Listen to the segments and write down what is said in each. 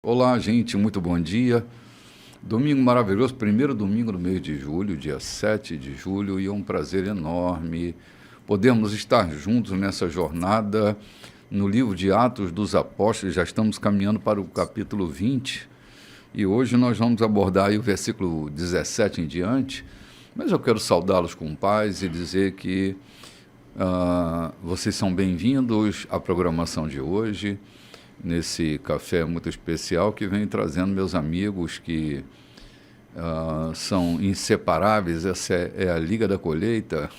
Olá, gente, muito bom dia. Domingo maravilhoso, primeiro domingo do mês de julho, dia 7 de julho, e é um prazer enorme podermos estar juntos nessa jornada no livro de Atos dos Apóstolos. Já estamos caminhando para o capítulo 20, e hoje nós vamos abordar aí o versículo 17 em diante, mas eu quero saudá-los com paz e dizer que vocês são bem-vindos à programação de hoje, nesse café muito especial que vem trazendo meus amigos que são inseparáveis. Essa é a Liga da Colheita.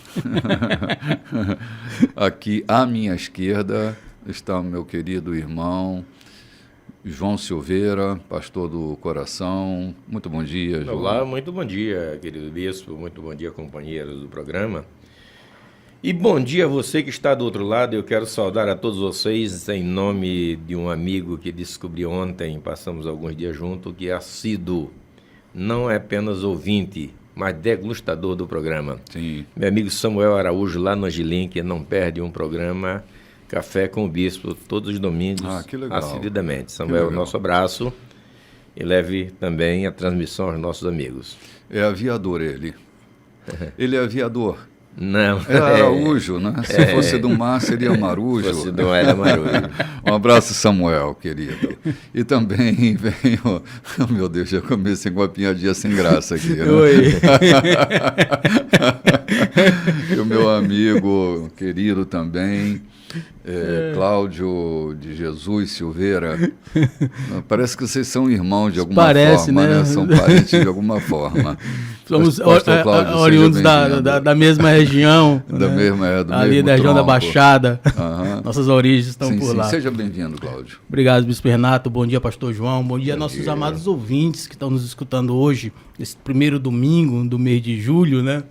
Aqui à minha esquerda está o meu querido irmão João Silveira, pastor do coração. Muito bom dia, João. Olá, muito bom dia, querido bispo, muito bom dia, companheiros do programa. E bom dia a você que está do outro lado. Eu quero saudar a todos vocês em nome de um amigo que descobri ontem, passamos alguns dias juntos, que é assíduo, não é apenas ouvinte, mas degustador do programa. Sim. Meu amigo Samuel Araújo, lá no Angelim, que não perde um programa, Café com o Bispo, todos os domingos, que legal. assiduamente. Samuel, nosso abraço, e leve também a transmissão aos nossos amigos. É aviador ele. Ele é aviador. Não. É Araújo, né? Se fosse do mar, seria Marujo. Se fosse do mar, era Marujo. Um abraço, Samuel, querido. E também vem oh, meu Deus, já comecei com uma piadinha sem graça aqui. Né? Oi. E o meu amigo querido também, Cláudio de Jesus Silveira. Parece que vocês são irmãos de alguma forma, né? São parentes de alguma forma. Somos oriundos da mesma região. Da né? mesma, do ali mesmo da região da tronco. Baixada. Uhum. Nossas origens estão por lá. Seja bem-vindo, Cláudio. Obrigado, Bispo Renato. Bom dia, Pastor João. Bom dia, nossos amados ouvintes que estão nos escutando hoje, esse primeiro domingo do mês de julho, né?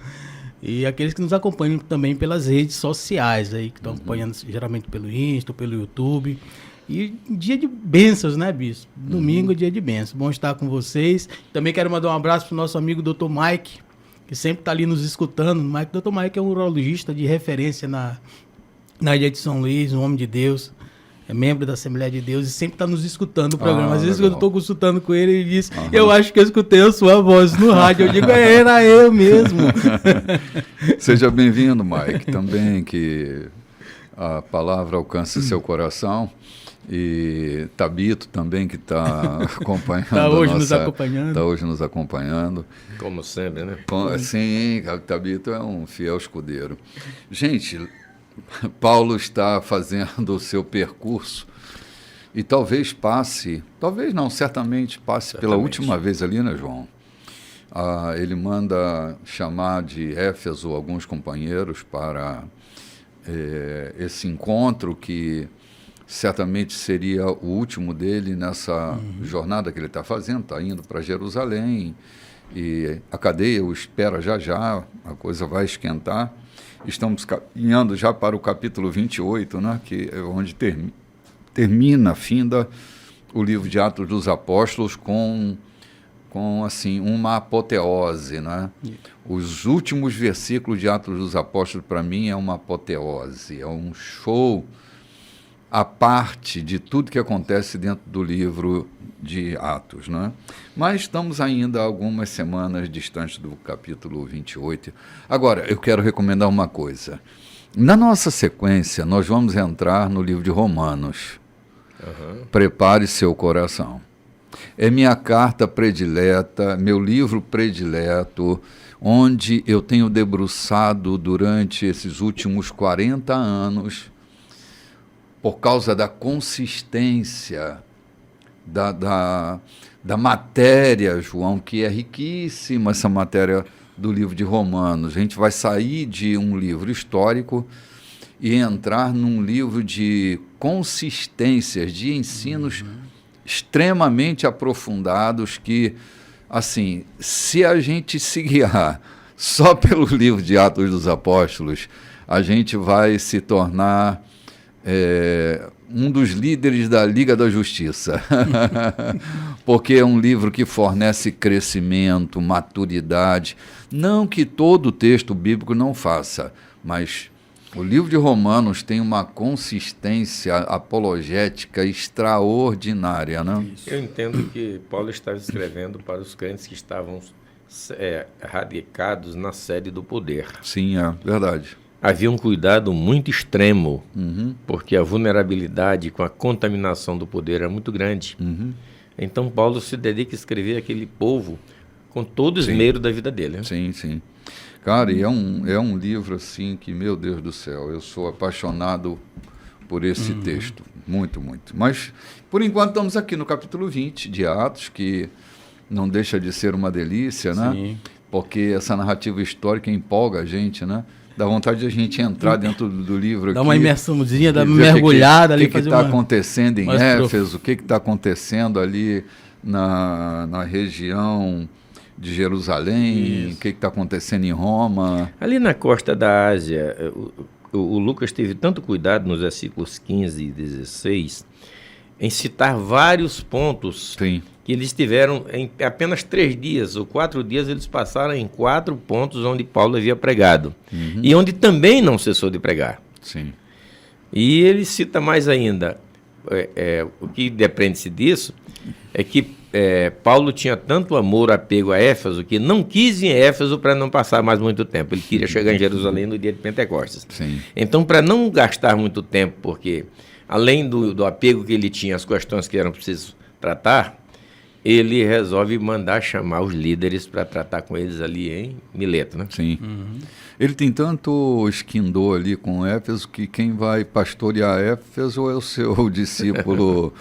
E aqueles que nos acompanham também pelas redes sociais, aí, que estão acompanhando geralmente pelo Insta, pelo YouTube. E dia de bênçãos, né, Bispo? Domingo é dia de bênçãos. Bom estar com vocês. Também quero mandar um abraço para o nosso amigo Dr. Mike, que sempre está ali nos escutando. Dr. Mike é um urologista de referência na ilha de São Luís, um homem de Deus. É membro da Assembleia de Deus e sempre está nos escutando o programa. Às vezes legal. Eu estou consultando com ele, ele diz, eu acho que eu escutei a sua voz no rádio. Eu digo, era eu mesmo. Seja bem-vindo, Mike. Também que a palavra alcance seu coração. E Tabito também, que está acompanhando. Está hoje nos acompanhando. Está hoje nos acompanhando. Como sempre, né? Sim, Tabito é um fiel escudeiro. Gente, Paulo está fazendo o seu percurso e talvez certamente passe pela última vez ali, né, João? Ele manda chamar de Éfeso alguns companheiros para esse encontro que certamente seria o último dele nessa jornada que ele está fazendo. Está indo para Jerusalém e a cadeia o espera já, a coisa vai esquentar. Estamos caminhando já para o capítulo 28, né, que é onde finda o livro de Atos dos Apóstolos com assim, uma apoteose. Né? Os últimos versículos de Atos dos Apóstolos, para mim, é uma apoteose, é um show à parte de tudo que acontece dentro do livro de Atos, né? Mas estamos ainda algumas semanas distantes do capítulo 28. Agora, eu quero recomendar uma coisa. Na nossa sequência, nós vamos entrar no livro de Romanos. Prepare seu coração. É minha carta predileta, meu livro predileto, onde eu tenho debruçado durante esses últimos 40 anos, por causa da consistência da matéria, João, que é riquíssima essa matéria do livro de Romanos. A gente vai sair de um livro histórico e entrar num livro de consistências, de ensinos extremamente aprofundados que, assim, se a gente se guiar só pelo livro de Atos dos Apóstolos, a gente vai se tornar um dos líderes da Liga da Justiça, porque é um livro que fornece crescimento, maturidade, não que todo o texto bíblico não faça, mas O livro de Romanos tem uma consistência apologética extraordinária, né? Eu entendo que Paulo estava escrevendo para os crentes que estavam radicados na sede do poder. Sim, é verdade. Havia um cuidado muito extremo, Uhum. porque a vulnerabilidade com a contaminação do poder era muito grande. Uhum. Então Paulo se dedica a escrever aquele povo com todo o esmero da vida dele. Né? Sim, sim. Cara, e é um livro assim que, meu Deus do céu, eu sou apaixonado por esse texto. Muito, muito. Mas, por enquanto, estamos aqui no capítulo 20 de Atos, que não deixa de ser uma delícia, né? Sim. Porque essa narrativa histórica empolga a gente, né? Dá vontade de a gente entrar dentro do livro Dá aqui. uma imersãozinha, dá e uma ver mergulhada ali. O que está uma... acontecendo em mais Éfeso, o que está acontecendo ali na região de Jerusalém, Isso. o que está acontecendo em Roma. Ali na costa da Ásia, o Lucas teve tanto cuidado nos versículos 15 e 16 em citar vários pontos Sim, que eles tiveram em apenas 3 dias ou 4 dias, eles passaram em 4 pontos onde Paulo havia pregado e onde também não cessou de pregar. sim. E ele cita mais ainda, o que depende-se disso é que Paulo tinha tanto amor, apego a Éfeso, que não quis ir em Éfeso para não passar mais muito tempo. Ele queria chegar em Jerusalém no dia de Pentecostes. Sim. Então, para não gastar muito tempo, porque além do apego que ele tinha às questões que eram preciso tratar, ele resolve mandar chamar os líderes para tratar com eles ali em Mileto, né? Sim. Ele tem tanto esquindô ali com Éfeso que quem vai pastorear Éfeso é o seu discípulo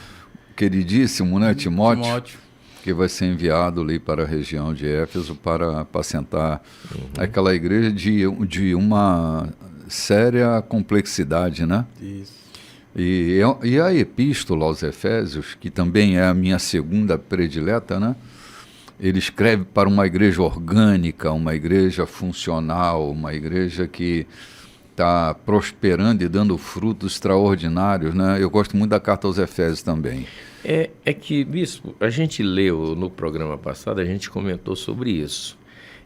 queridíssimo, né, Timóteo, que vai ser enviado ali para a região de Éfeso para apacentar aquela igreja de uma séria complexidade, né? Isso. E a epístola aos Efésios, que também é a minha segunda predileta, né? Ele escreve para uma igreja orgânica, uma igreja funcional, uma igreja que está prosperando e dando frutos extraordinários, né? Eu gosto muito da carta aos Efésios também. É que, bispo, a gente leu no programa passado, a gente comentou sobre isso.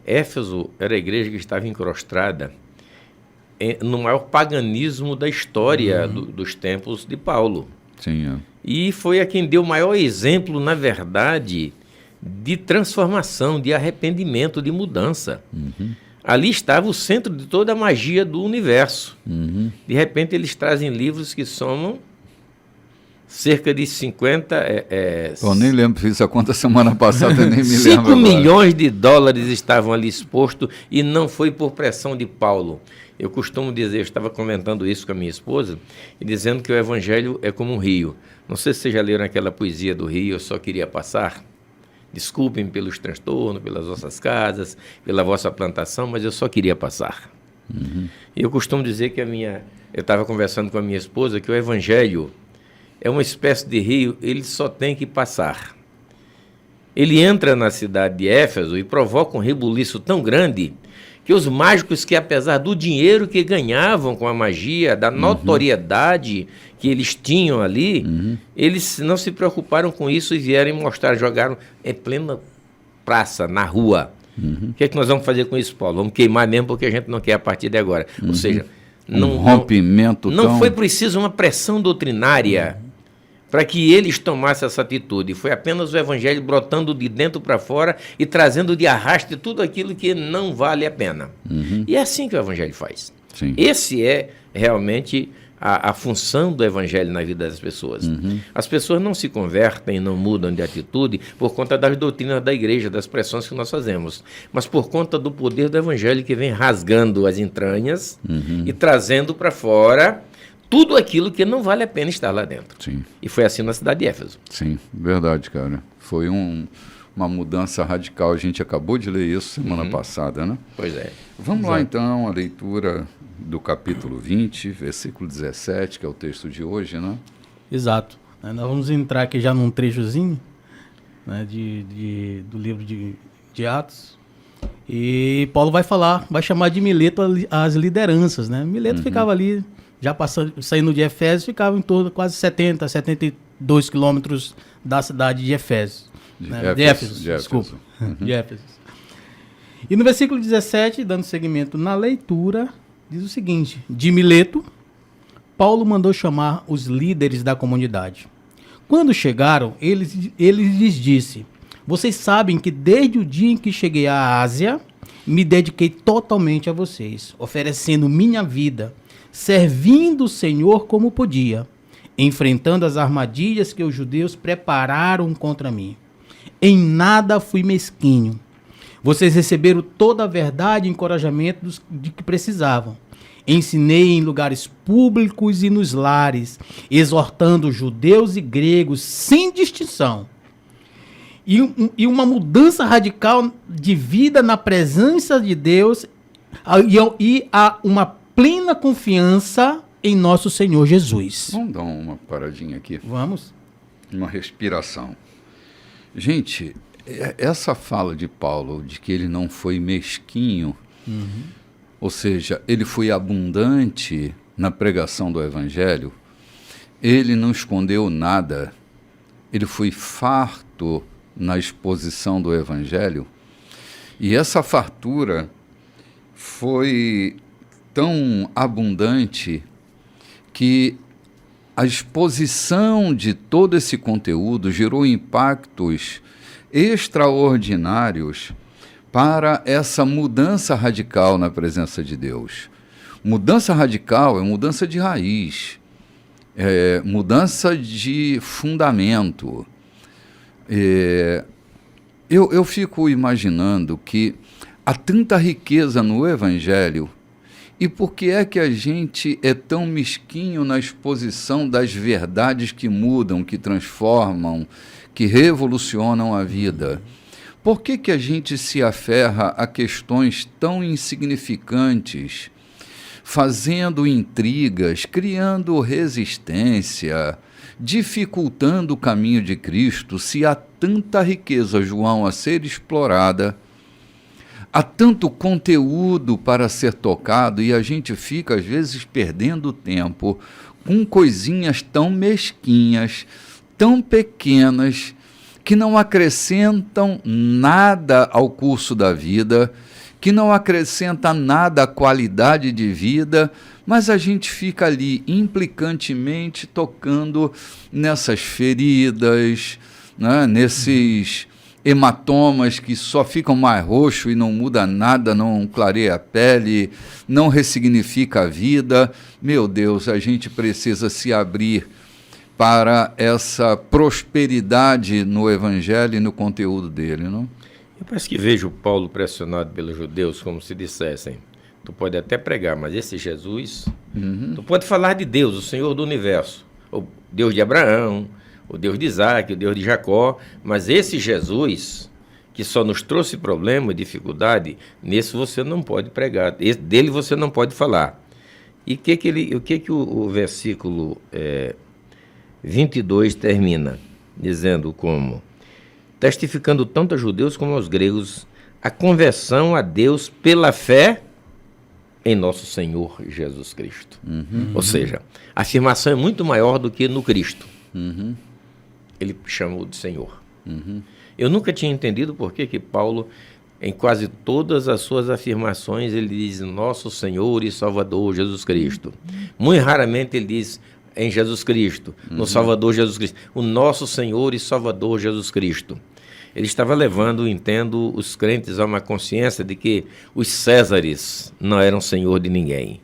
Éfeso era a igreja que estava encrostada no maior paganismo da história dos tempos de Paulo. Sim, E foi a quem deu o maior exemplo, na verdade, de transformação, de arrependimento, de mudança. Ali estava o centro de toda a magia do universo. De repente, eles trazem livros que somam cerca de 50... Eu nem lembro, fiz a conta semana passada, nem me 5 lembro agora. milhões de dólares estavam ali expostos e não foi por pressão de Paulo. Eu costumo dizer, eu estava comentando isso com a minha esposa, e dizendo que o evangelho é como um rio. Não sei se vocês já leram aquela poesia do rio, Eu Só Queria Passar. Desculpem pelos transtornos, pelas vossas casas, pela vossa plantação, mas eu só queria passar. E eu costumo dizer que eu estava conversando com a minha esposa que o evangelho é uma espécie de rio, ele só tem que passar. Ele entra na cidade de Éfeso e provoca um rebuliço tão grande que os mágicos, que apesar do dinheiro que ganhavam com a magia, da notoriedade que eles tinham ali, eles não se preocuparam com isso e vieram mostrar, jogaram em plena praça, na rua. O que é que nós vamos fazer com isso, Paulo? Vamos queimar mesmo, porque a gente não quer a partir de agora. Ou seja, rompimento não foi preciso uma pressão doutrinária para que eles tomassem essa atitude. Foi apenas o evangelho brotando de dentro para fora e trazendo de arraste tudo aquilo que não vale a pena. E é assim que o evangelho faz. Sim. Esse é realmente a função do evangelho na vida das pessoas. As pessoas não se convertem, não mudam de atitude por conta das doutrinas da igreja, das pressões que nós fazemos, mas por conta do poder do evangelho que vem rasgando as entranhas e trazendo para fora tudo aquilo que não vale a pena estar lá dentro. Sim. E foi assim na cidade de Éfeso. Sim, verdade, cara. Foi uma mudança radical. A gente acabou de ler isso semana passada, né? Pois é. Vamos lá, então, a leitura do capítulo 20, versículo 17, que é o texto de hoje, né? Exato. Nós vamos entrar aqui já num trechozinho, né, do livro de Atos. E Paulo vai chamar de Mileto as lideranças, né? Mileto ficava ali, já saindo de Efésios, ficava em torno de quase 72 quilômetros da cidade de Efésios. De Éfeso, desculpa. De Éfeso. E no versículo 17, dando seguimento na leitura, diz o seguinte: de Mileto, Paulo mandou chamar os líderes da comunidade. Quando chegaram, ele lhes disse: vocês sabem que desde o dia em que cheguei à Ásia, me dediquei totalmente a vocês, oferecendo minha vida, servindo o Senhor como podia, enfrentando as armadilhas que os judeus prepararam contra mim. Em nada fui mesquinho. Vocês receberam toda a verdade e encorajamento de que precisavam. Ensinei em lugares públicos e nos lares, exortando judeus e gregos sem distinção. E uma mudança radical de vida na presença de Deus e a uma plena confiança em nosso Senhor Jesus. Vamos dar uma paradinha aqui. Vamos. Uma respiração. Gente, essa fala de Paulo de que ele não foi mesquinho, ou seja, ele foi abundante na pregação do Evangelho, ele não escondeu nada, ele foi farto na exposição do Evangelho, e essa fartura foi tão abundante que a exposição de todo esse conteúdo gerou impactos extraordinários para essa mudança radical na presença de Deus. Mudança radical é mudança de raiz, é mudança de fundamento. Eu fico imaginando que há tanta riqueza no Evangelho, e por que é que a gente é tão mesquinho na exposição das verdades que mudam, que transformam, que revolucionam a vida? Por que que a gente se aferra a questões tão insignificantes, fazendo intrigas, criando resistência, dificultando o caminho de Cristo, se há tanta riqueza, João, a ser explorada? Há tanto conteúdo para ser tocado e a gente fica, às vezes, perdendo tempo com coisinhas tão mesquinhas, tão pequenas, que não acrescentam nada ao curso da vida, que não acrescenta nada à qualidade de vida, mas a gente fica ali implicantemente tocando nessas feridas, né, nesses hematomas que só ficam mais roxos e não muda nada, não clareia a pele, não ressignifica a vida. Meu Deus, a gente precisa se abrir para essa prosperidade no Evangelho e no conteúdo dele, não? Eu parece que vejo Paulo pressionado pelos judeus, como se dissessem: tu pode até pregar, mas esse Jesus, tu pode falar de Deus, o Senhor do universo, o Deus de Abraão, o Deus de Isaac, o Deus de Jacó, mas esse Jesus, que só nos trouxe problema e dificuldade, nesse você não pode pregar, dele você não pode falar. E o que o versículo 22 termina? Dizendo como: testificando tanto a judeus como aos gregos a conversão a Deus pela fé em nosso Senhor Jesus Cristo. Ou seja, a afirmação é muito maior do que no Cristo. Ele chamou de Senhor. Eu nunca tinha entendido por que Paulo, em quase todas as suas afirmações, ele diz nosso Senhor e Salvador Jesus Cristo. Muito raramente ele diz em Jesus Cristo, no Salvador Jesus Cristo. O nosso Senhor e Salvador Jesus Cristo. Ele estava levando, entendo, os crentes a uma consciência de que os Césares não eram senhor de ninguém.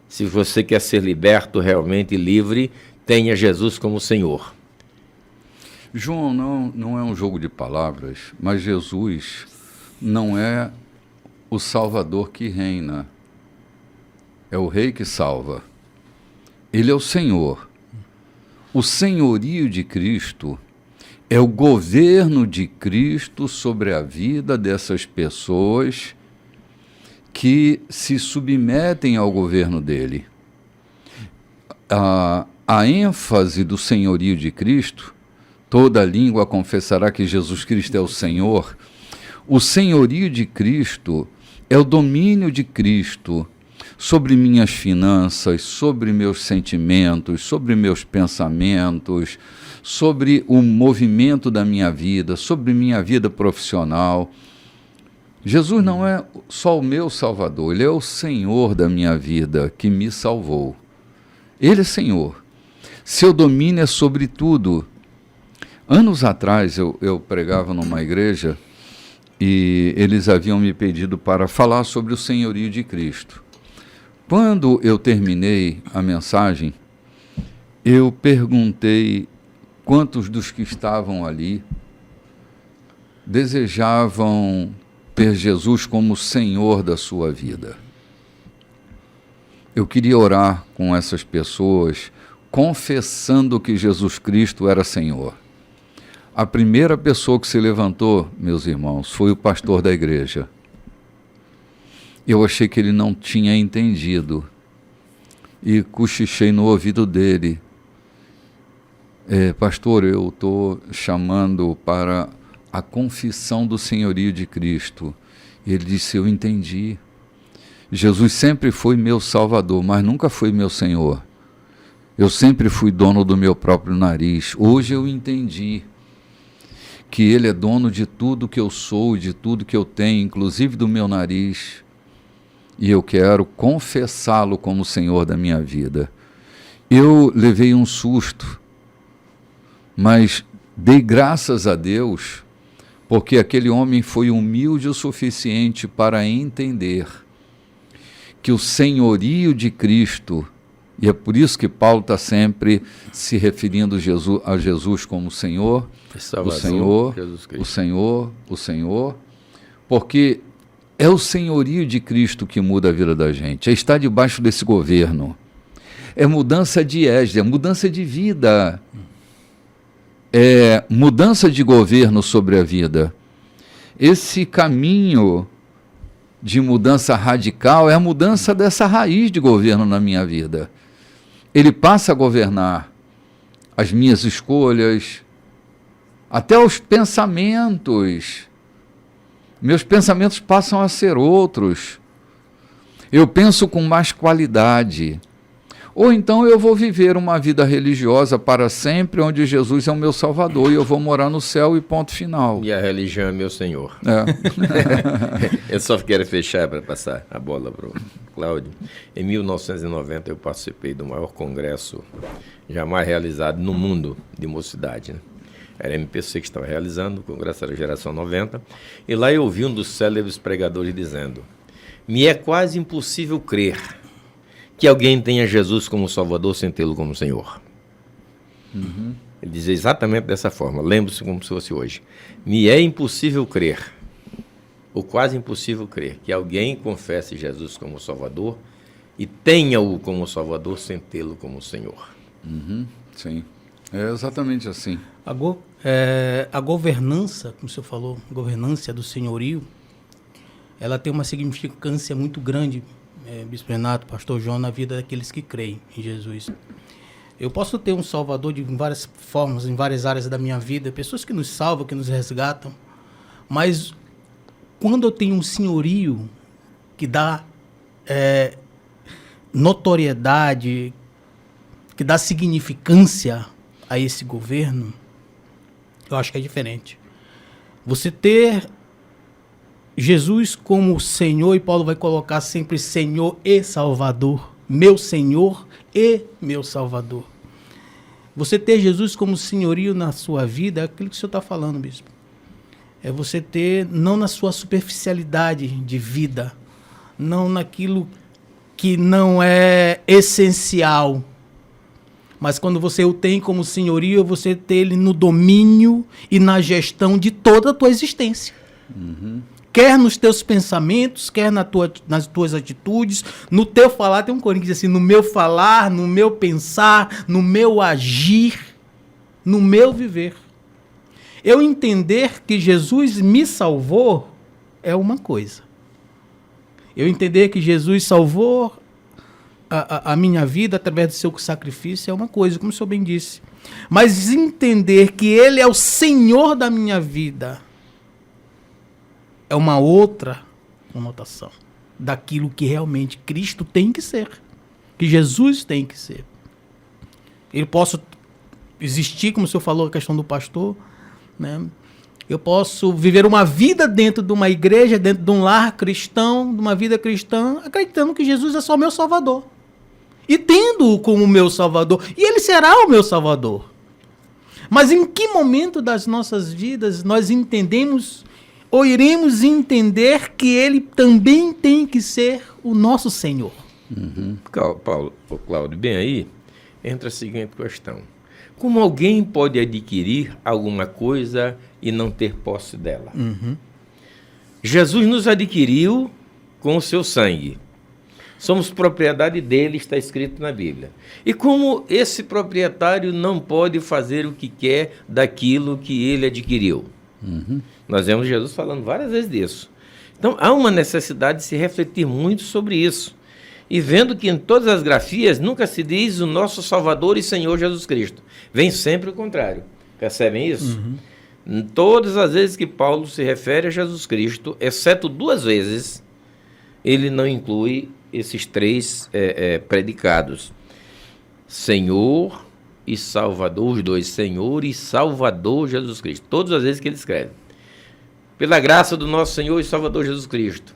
Se você quer ser liberto, realmente livre, tenha Jesus como Senhor. João, não é um jogo de palavras, mas Jesus não é o Salvador que reina, é o Rei que salva. Ele é o Senhor. O senhorio de Cristo é o governo de Cristo sobre a vida dessas pessoas que se submetem ao governo dele. A ênfase do senhorio de Cristo, toda língua confessará que Jesus Cristo é o Senhor. O senhorio de Cristo é o domínio de Cristo sobre minhas finanças, sobre meus sentimentos, sobre meus pensamentos, sobre o movimento da minha vida, sobre minha vida profissional. Jesus não é só o meu Salvador, Ele é o Senhor da minha vida, que me salvou. Ele é Senhor. Seu domínio é sobre tudo. Anos atrás eu pregava numa igreja e eles haviam me pedido para falar sobre o senhorio de Cristo. Quando eu terminei a mensagem, eu perguntei quantos dos que estavam ali desejavam ter Jesus como Senhor da sua vida. Eu queria orar com essas pessoas, confessando que Jesus Cristo era Senhor. A primeira pessoa que se levantou, meus irmãos, foi o pastor da igreja. Eu achei que ele não tinha entendido e cochichei no ouvido dele. Pastor, eu estou chamando para a confissão do senhorio de Cristo. E ele disse, eu entendi. Jesus sempre foi meu Salvador, mas nunca foi meu Senhor. Eu sempre fui dono do meu próprio nariz. Hoje eu entendi que Ele é dono de tudo que eu sou, de tudo que eu tenho, inclusive do meu nariz. E eu quero confessá-lo como Senhor da minha vida. Eu levei um susto, mas dei graças a Deus, porque aquele homem foi humilde o suficiente para entender que o senhorio de Cristo, e é por isso que Paulo está sempre se referindo a Jesus como Senhor, Salvador, o Senhor, o Senhor, o Senhor, porque é o senhorio de Cristo que muda a vida da gente, é estar debaixo desse governo, é mudança de égide, é mudança de vida, é mudança de governo sobre a vida. Esse caminho de mudança radical é a mudança dessa raiz de governo na minha vida. Ele passa a governar as minhas escolhas, até os pensamentos. Meus pensamentos passam a ser outros. Eu penso com mais qualidade. Ou então eu vou viver uma vida religiosa para sempre, onde Jesus é o meu Salvador e eu vou morar no céu e ponto final. E a religião é meu Senhor. Eu só quero fechar para passar a bola para o Cláudio. Em 1990 eu participei do maior congresso jamais realizado no mundo de mocidade, né? Era a MPC que estava realizando, o congresso era Geração 90, e lá eu ouvi um dos célebres pregadores dizendo: me é quase impossível crer que alguém tenha Jesus como Salvador sem tê-lo como Senhor. Uhum. Ele dizia exatamente dessa forma, lembre-se como se fosse hoje. Me é impossível crer, ou quase impossível crer, que alguém confesse Jesus como Salvador e tenha-o como Salvador sem tê-lo como Senhor. Uhum. Sim, é exatamente assim. A governança, como o senhor falou, governança do senhorio, ela tem uma significância muito grande, Bispo Renato, Pastor João, na vida daqueles que creem em Jesus. Eu posso ter um Salvador de várias formas, em várias áreas da minha vida, pessoas que nos salvam, que nos resgatam, mas quando eu tenho um senhorio que dá notoriedade, que dá significância a esse governo, eu acho que é diferente. Você ter Jesus como Senhor, e Paulo vai colocar sempre Senhor e Salvador, meu Senhor e meu Salvador. Você ter Jesus como senhorio na sua vida, é aquilo que o senhor está falando, bispo. É você ter, não na sua superficialidade de vida, não naquilo que não é essencial, mas quando você o tem como senhorio, você ter ele no domínio e na gestão de toda a tua existência. Uhum. Quer nos teus pensamentos, quer nas tuas atitudes, no teu falar. Tem um corinho que diz assim: no meu falar, no meu pensar, no meu agir, no meu viver. Eu entender que Jesus me salvou é uma coisa. Eu entender que Jesus salvou a minha vida através do seu sacrifício é uma coisa, como o senhor bem disse. Mas entender que Ele é o Senhor da minha vida é uma outra conotação daquilo que realmente Cristo tem que ser, que Jesus tem que ser. Ele possa existir, como o senhor falou, a questão do pastor, né? Eu posso viver uma vida dentro de uma igreja, dentro de um lar cristão, de uma vida cristã, acreditando que Jesus é só meu Salvador. E tendo-o como meu Salvador. E Ele será o meu Salvador. Mas em que momento das nossas vidas nós entendemos ou iremos entender que Ele também tem que ser o nosso Senhor? Cláudio, bem aí, entra a seguinte questão. Como alguém pode adquirir alguma coisa e não ter posse dela? Jesus nos adquiriu com o seu sangue. Somos propriedade dele, está escrito na Bíblia. E como esse proprietário não pode fazer o que quer daquilo que ele adquiriu? Nós vemos Jesus falando várias vezes disso. Então, há uma necessidade de se refletir muito sobre isso. E vendo que em todas as grafias nunca se diz o nosso Salvador e Senhor Jesus Cristo. Vem sempre o contrário. Percebem isso? Em todas as vezes que Paulo se refere a Jesus Cristo, exceto 2 vezes, ele não inclui esses 3 predicados. Senhor e Salvador, os 2, Senhor e Salvador Jesus Cristo. Todas as vezes que ele escreve. Pela graça do nosso Senhor e Salvador Jesus Cristo.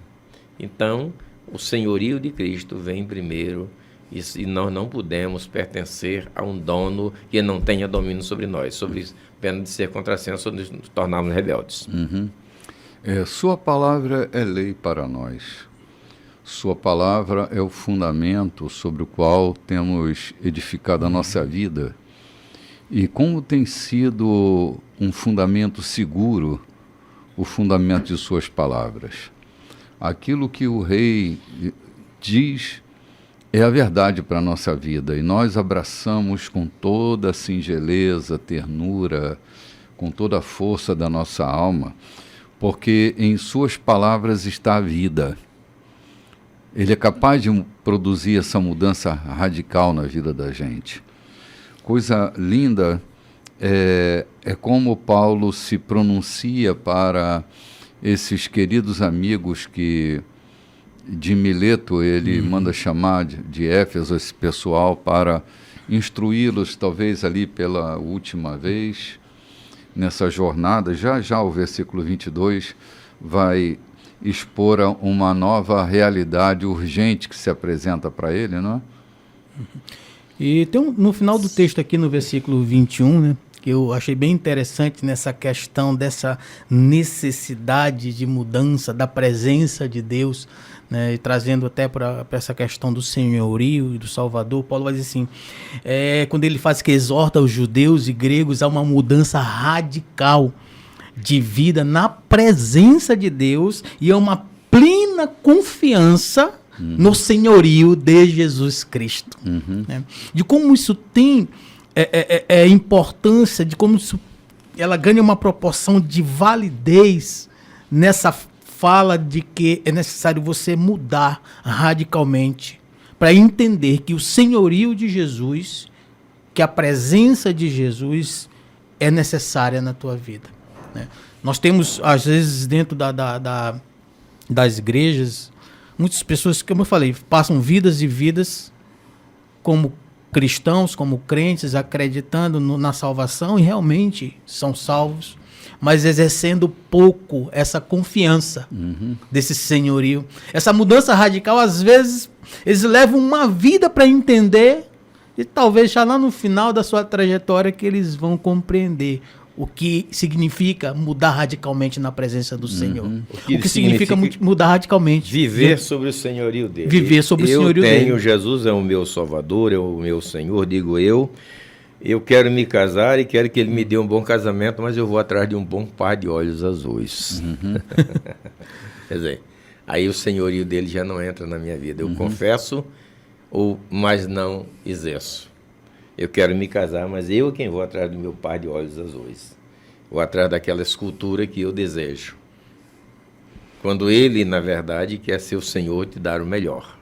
Então, o senhorio de Cristo vem primeiro e nós não podemos pertencer a um dono que não tenha domínio sobre nós, sobre pena de ser contrassenso ou de nos tornarmos rebeldes. Sua palavra é lei para nós. Sua palavra é o fundamento sobre o qual temos edificado a nossa vida. E como tem sido um fundamento seguro, o fundamento de suas palavras. Aquilo que o rei diz é a verdade para a nossa vida. E nós abraçamos com toda a singeleza, ternura, com toda a força da nossa alma, porque em suas palavras está a vida. Ele é capaz de produzir essa mudança radical na vida da gente. Coisa linda é como Paulo se pronuncia para esses queridos amigos que de Mileto ele manda chamar de Éfeso, esse pessoal, para instruí-los, talvez ali pela última vez, nessa jornada. Já o versículo 22 vai expor uma nova realidade urgente que se apresenta para ele, não é? E tem no final do texto aqui, no versículo 21, né, que eu achei bem interessante nessa questão dessa necessidade de mudança, da presença de Deus, né, e trazendo até para essa questão do senhorio e do Salvador. Paulo vai dizer assim, quando ele faz que exorta os judeus e gregos a uma mudança radical de vida na presença de Deus e a uma plena confiança no senhorio de Jesus Cristo. Né? De como isso tem importância, de como isso, ela ganha uma proporção de validez nessa fala de que é necessário você mudar radicalmente para entender que o senhorio de Jesus, que a presença de Jesus é necessária na tua vida. Né? Nós temos, às vezes, dentro das igrejas, muitas pessoas, como eu falei, passam vidas e vidas como cristãos, como crentes, acreditando na salvação e realmente são salvos, mas exercendo pouco essa confiança desse senhorio. Essa mudança radical, às vezes, eles levam uma vida para entender e talvez já lá no final da sua trajetória que eles vão compreender o que significa mudar radicalmente na presença do Senhor. O que significa mudar radicalmente. Viver sobre o senhorio dele. Viver sobre o senhorio dele. Jesus é o meu Salvador, é o meu Senhor, digo eu. Eu quero me casar e quero que ele me dê um bom casamento, mas eu vou atrás de um bom par de olhos azuis. Quer dizer, aí o senhorio dele já não entra na minha vida. Eu confesso, mas não exerço. Eu quero me casar, mas eu é quem vou atrás do meu par de olhos azuis. Vou atrás daquela escultura que eu desejo. Quando ele, na verdade, quer ser o Senhor te dar o melhor.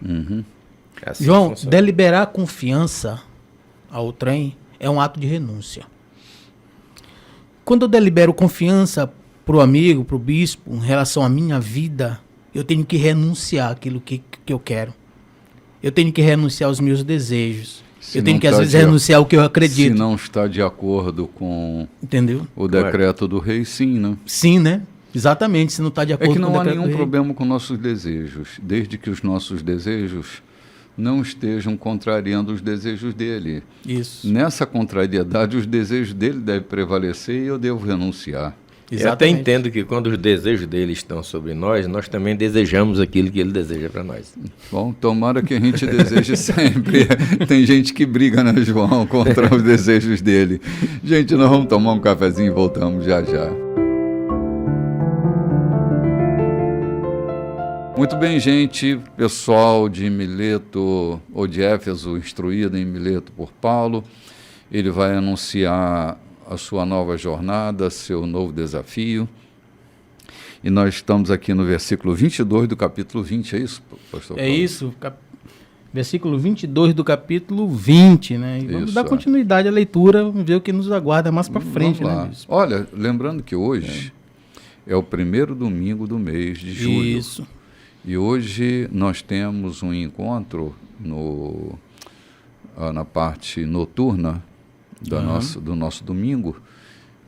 Assim João, funciona. deliberar confiança ao trem é um ato de renúncia. Quando eu delibero confiança para o amigo, para o bispo, em relação à minha vida, eu tenho que renunciar àquilo que eu quero. Eu tenho que renunciar aos meus desejos. Eu tenho que, às vezes, renunciar ao que eu acredito. Se não está de acordo com Entendeu? o decreto do rei, sim, né? Sim, né? Exatamente, se não está de acordo com o decreto do rei. É que não há nenhum problema com nossos desejos, desde que os nossos desejos não estejam contrariando os desejos dele. Isso. Nessa contrariedade, os desejos dele devem prevalecer e eu devo renunciar. Exatamente. Eu até entendo que quando os desejos dele estão sobre nós, nós também desejamos aquilo que ele deseja para nós. Bom, tomara que a gente deseje sempre. Tem gente que briga, né, João, contra os desejos dele. Gente, nós vamos tomar um cafezinho e voltamos já já. Muito bem, gente, pessoal de Mileto, ou de Éfeso, instruído em Mileto por Paulo, ele vai anunciar a sua nova jornada, seu novo desafio, e nós estamos aqui no versículo 22 do capítulo 20, é isso, pastor Paulo? É isso, versículo 22 do capítulo 20, né? E vamos dar continuidade à leitura, ver o que nos aguarda mais para frente, né, bispo? Olha, lembrando que hoje é o primeiro domingo do mês de julho. Isso. E hoje nós temos um encontro na parte noturna do nosso domingo,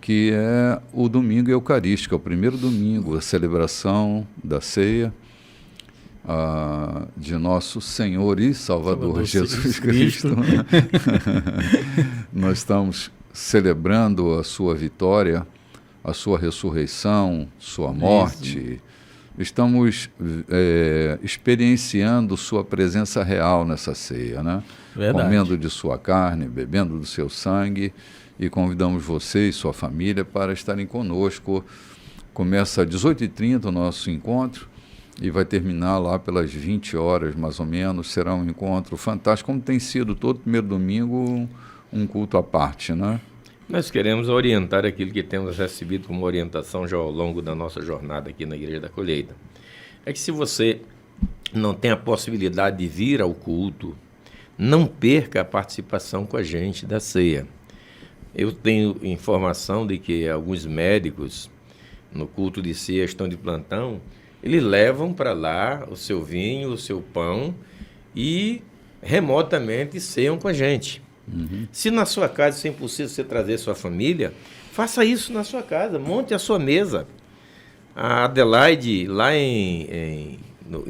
que é o domingo eucarístico, é o primeiro domingo, a celebração da ceia de nosso Senhor e Salvador Jesus Cristo. Nós estamos celebrando a sua vitória, a sua ressurreição, sua morte. Isso. Estamos experienciando sua presença real nessa ceia, né? Verdade. Comendo de sua carne, bebendo do seu sangue, e convidamos você e sua família para estarem conosco. Começa às 18h30 o nosso encontro e vai terminar lá pelas 20 horas, mais ou menos. Será um encontro fantástico, como tem sido todo primeiro domingo, um culto à parte, né? Nós queremos orientar aquilo que temos recebido como orientação já ao longo da nossa jornada aqui na Igreja da Colheita. É que se você não tem a possibilidade de vir ao culto, não perca a participação com a gente da ceia. Eu tenho informação de que alguns médicos, no culto de ceia, estão de plantão, eles levam para lá o seu vinho, o seu pão e remotamente ceiam com a gente. Uhum. Se na sua casa isso é impossível você trazer sua família, faça isso na sua casa, monte a sua mesa. A Adelaide, lá em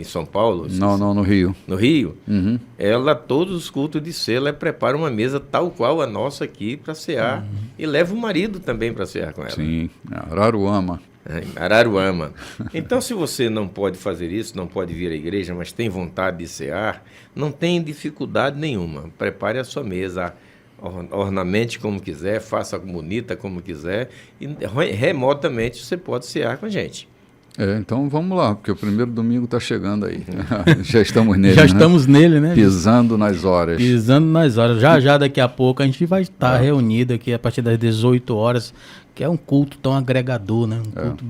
São Paulo... Não, no Rio. No Rio, uhum. Ela, todos os cultos de ceia, ela prepara uma mesa tal qual a nossa aqui para cear, e leva o marido também para cear com ela. Sim, Araruama. Araruama. Então, se você não pode fazer isso, não pode vir à igreja, mas tem vontade de cear, não tem dificuldade nenhuma. Prepare a sua mesa, ornamente como quiser, faça bonita como quiser, e remotamente você pode cear com a gente. Então vamos lá, porque o primeiro domingo está chegando aí. Já estamos nele. Já estamos nele, né? Pisando nas horas. Pisando nas horas. Já daqui a pouco a gente vai estar reunido aqui a partir das 18 horas, que é um culto tão agregador, né? Um culto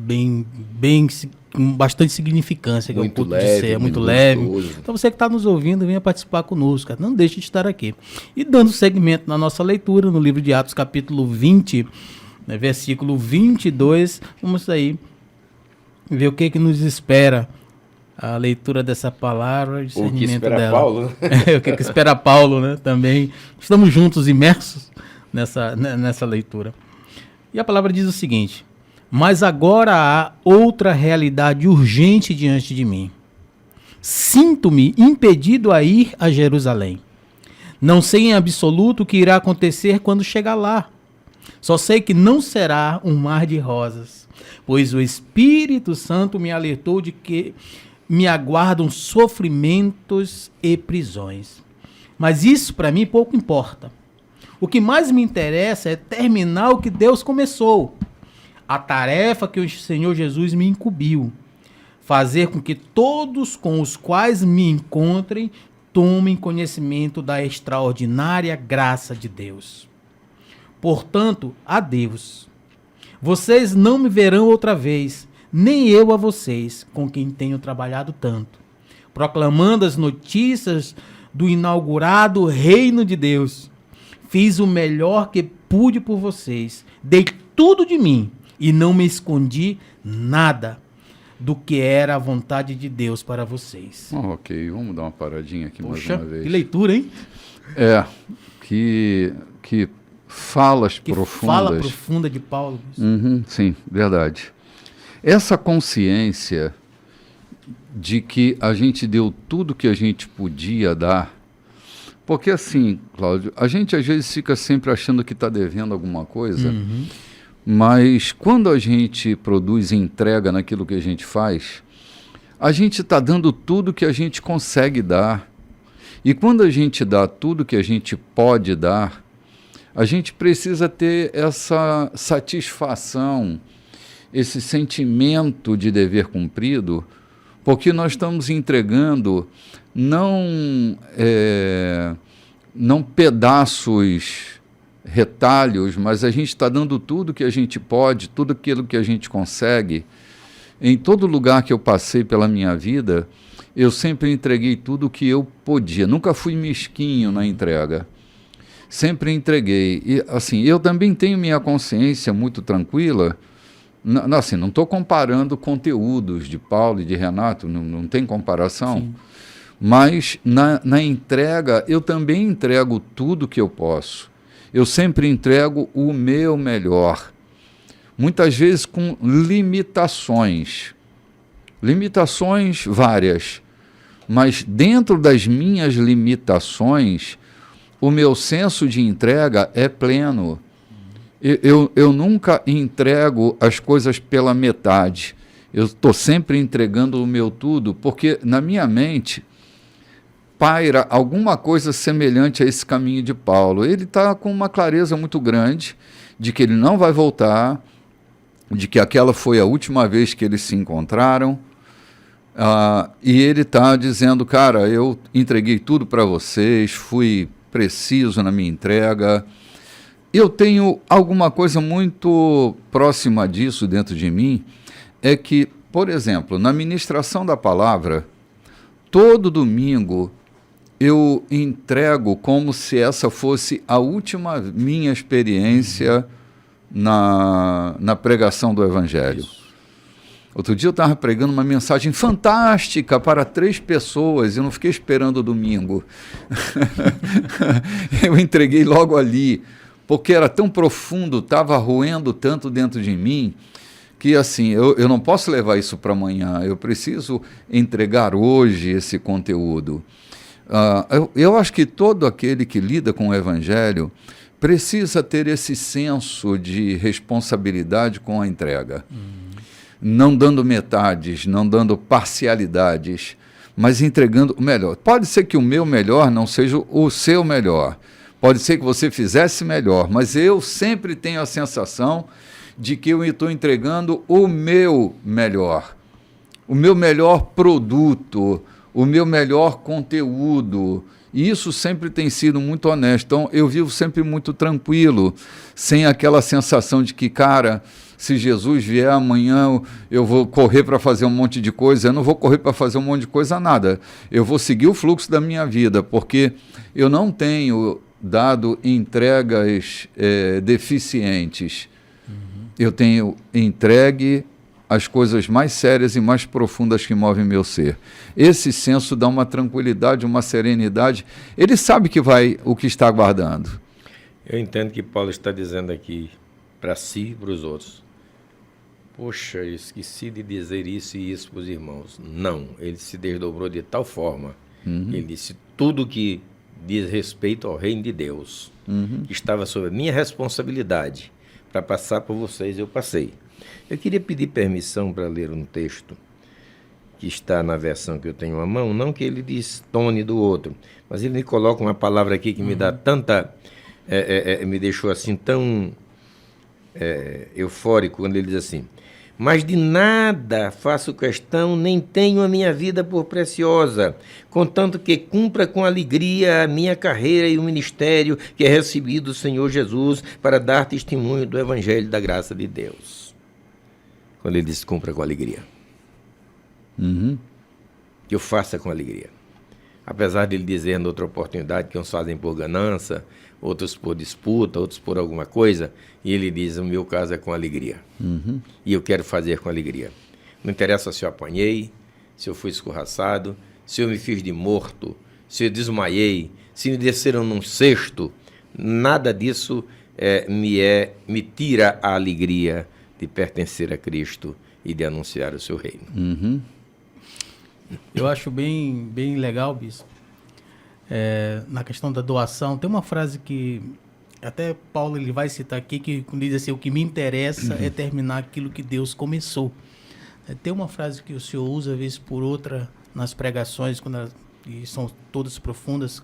com bastante significância, que muito é o culto leve, de ceia, muito leve. Gostoso. Então você que está nos ouvindo, venha participar conosco, cara. Não deixe de estar aqui. E dando segmento na nossa leitura, no livro de Atos, capítulo 20, né, versículo 22, vamos aí ver o que nos espera a leitura dessa palavra, o discernimento que espera dela. Paulo, né? O que espera Paulo, né? Também estamos juntos, imersos nessa leitura. E a palavra diz o seguinte: mas agora há outra realidade urgente diante de mim. Sinto-me impedido a ir a Jerusalém. Não sei em absoluto o que irá acontecer quando chegar lá. Só sei que não será um mar de rosas, pois o Espírito Santo me alertou de que me aguardam sofrimentos e prisões. Mas isso para mim pouco importa. O que mais me interessa é terminar o que Deus começou. A tarefa que o Senhor Jesus me incumbiu. Fazer com que todos com os quais me encontrem tomem conhecimento da extraordinária graça de Deus. Portanto, adeus. Vocês não me verão outra vez, nem eu a vocês, com quem tenho trabalhado tanto, proclamando as notícias do inaugurado reino de Deus. Fiz o melhor que pude por vocês, dei tudo de mim e não me escondi nada do que era a vontade de Deus para vocês. Ok, vamos dar uma paradinha aqui. Poxa, mais uma vez. Que leitura, hein? Que falas Que profundas. fala profunda de Paulo. Uhum, sim, verdade. Essa consciência de que a gente deu tudo que a gente podia dar, porque assim, Cláudio, a gente às vezes fica sempre achando que está devendo alguma coisa, mas quando a gente produz e entrega naquilo que a gente faz, a gente está dando tudo que a gente consegue dar. E quando a gente dá tudo que a gente pode dar, a gente precisa ter essa satisfação, esse sentimento de dever cumprido, porque nós estamos entregando não pedaços, retalhos, mas a gente está dando tudo que a gente pode, tudo aquilo que a gente consegue. Em todo lugar que eu passei pela minha vida, eu sempre entreguei tudo o que eu podia. Nunca fui mesquinho na entrega. Sempre entreguei. E, assim, eu também tenho minha consciência muito tranquila. Assim, não estou comparando conteúdos de Paulo e de Renato, não tem comparação. Sim. Mas na entrega, eu também entrego tudo que eu posso. Eu sempre entrego o meu melhor. Muitas vezes com limitações. Limitações várias. Mas dentro das minhas limitações, o meu senso de entrega é pleno. Eu nunca entrego as coisas pela metade. Eu estou sempre entregando o meu tudo, porque na minha mente paira alguma coisa semelhante a esse caminho de Paulo. Ele está com uma clareza muito grande de que ele não vai voltar, de que aquela foi a última vez que eles se encontraram, e ele está dizendo, cara, eu entreguei tudo para vocês, fui preciso na minha entrega. Eu tenho alguma coisa muito próxima disso dentro de mim, é que, por exemplo, na ministração da palavra, todo domingo eu entrego como se essa fosse a última minha experiência na pregação do Evangelho. Isso. Outro dia eu estava pregando uma mensagem fantástica para 3 pessoas, eu não fiquei esperando o domingo. Eu entreguei logo ali, porque era tão profundo, estava roendo tanto dentro de mim, que assim, eu não posso levar isso para amanhã, eu preciso entregar hoje esse conteúdo. Eu acho que todo aquele que lida com o Evangelho precisa ter esse senso de responsabilidade com a entrega. Não dando metades, não dando parcialidades, mas entregando o melhor. Pode ser que o meu melhor não seja o seu melhor, pode ser que você fizesse melhor, mas eu sempre tenho a sensação de que eu estou entregando o meu melhor produto, o meu melhor conteúdo, e isso sempre tem sido muito honesto. Então, eu vivo sempre muito tranquilo, sem aquela sensação de que, cara, se Jesus vier amanhã, eu vou correr para fazer um monte de coisa. Eu não vou correr para fazer um monte de coisa, nada. Eu vou seguir o fluxo da minha vida, porque eu não tenho dado entregas deficientes. Eu tenho entregue as coisas mais sérias e mais profundas que movem meu ser. Esse senso dá uma tranquilidade, uma serenidade. Ele sabe o que está aguardando. Eu entendo que Paulo está dizendo aqui para si e para os outros. Poxa, eu esqueci de dizer isso e isso para os irmãos. Não, ele se desdobrou de tal forma. Ele disse tudo que diz respeito ao reino de Deus, que estava sob a minha responsabilidade. Para passar por vocês, eu passei. Eu queria pedir permissão para ler um texto que está na versão que eu tenho à mão, não que ele destone do outro, mas ele me coloca uma palavra aqui que me dá tanta... me deixou assim tão eufórico, quando ele diz assim: mas de nada faço questão, nem tenho a minha vida por preciosa, contanto que cumpra com alegria a minha carreira e o ministério que é recebido do Senhor Jesus para dar testemunho do Evangelho da graça de Deus. Quando ele diz cumpra com alegria. Que eu faça com alegria. Apesar de ele dizer em outra oportunidade que uns fazem por ganância, outros por disputa, outros por alguma coisa, e ele diz, o meu caso é com alegria. E eu quero fazer com alegria. Não interessa se eu apanhei, se eu fui escorraçado, se eu me fiz de morto, se eu desmaiei, se me desceram num cesto, nada disso me tira a alegria de pertencer a Cristo e de anunciar o seu reino. Uhum. Eu acho bem, bem legal, bispo. Na questão da doação, tem uma frase que até Paulo ele vai citar aqui, que diz assim: o que me interessa é terminar aquilo que Deus começou. Tem uma frase que o senhor usa, vez por outra, nas pregações, e são todas profundas,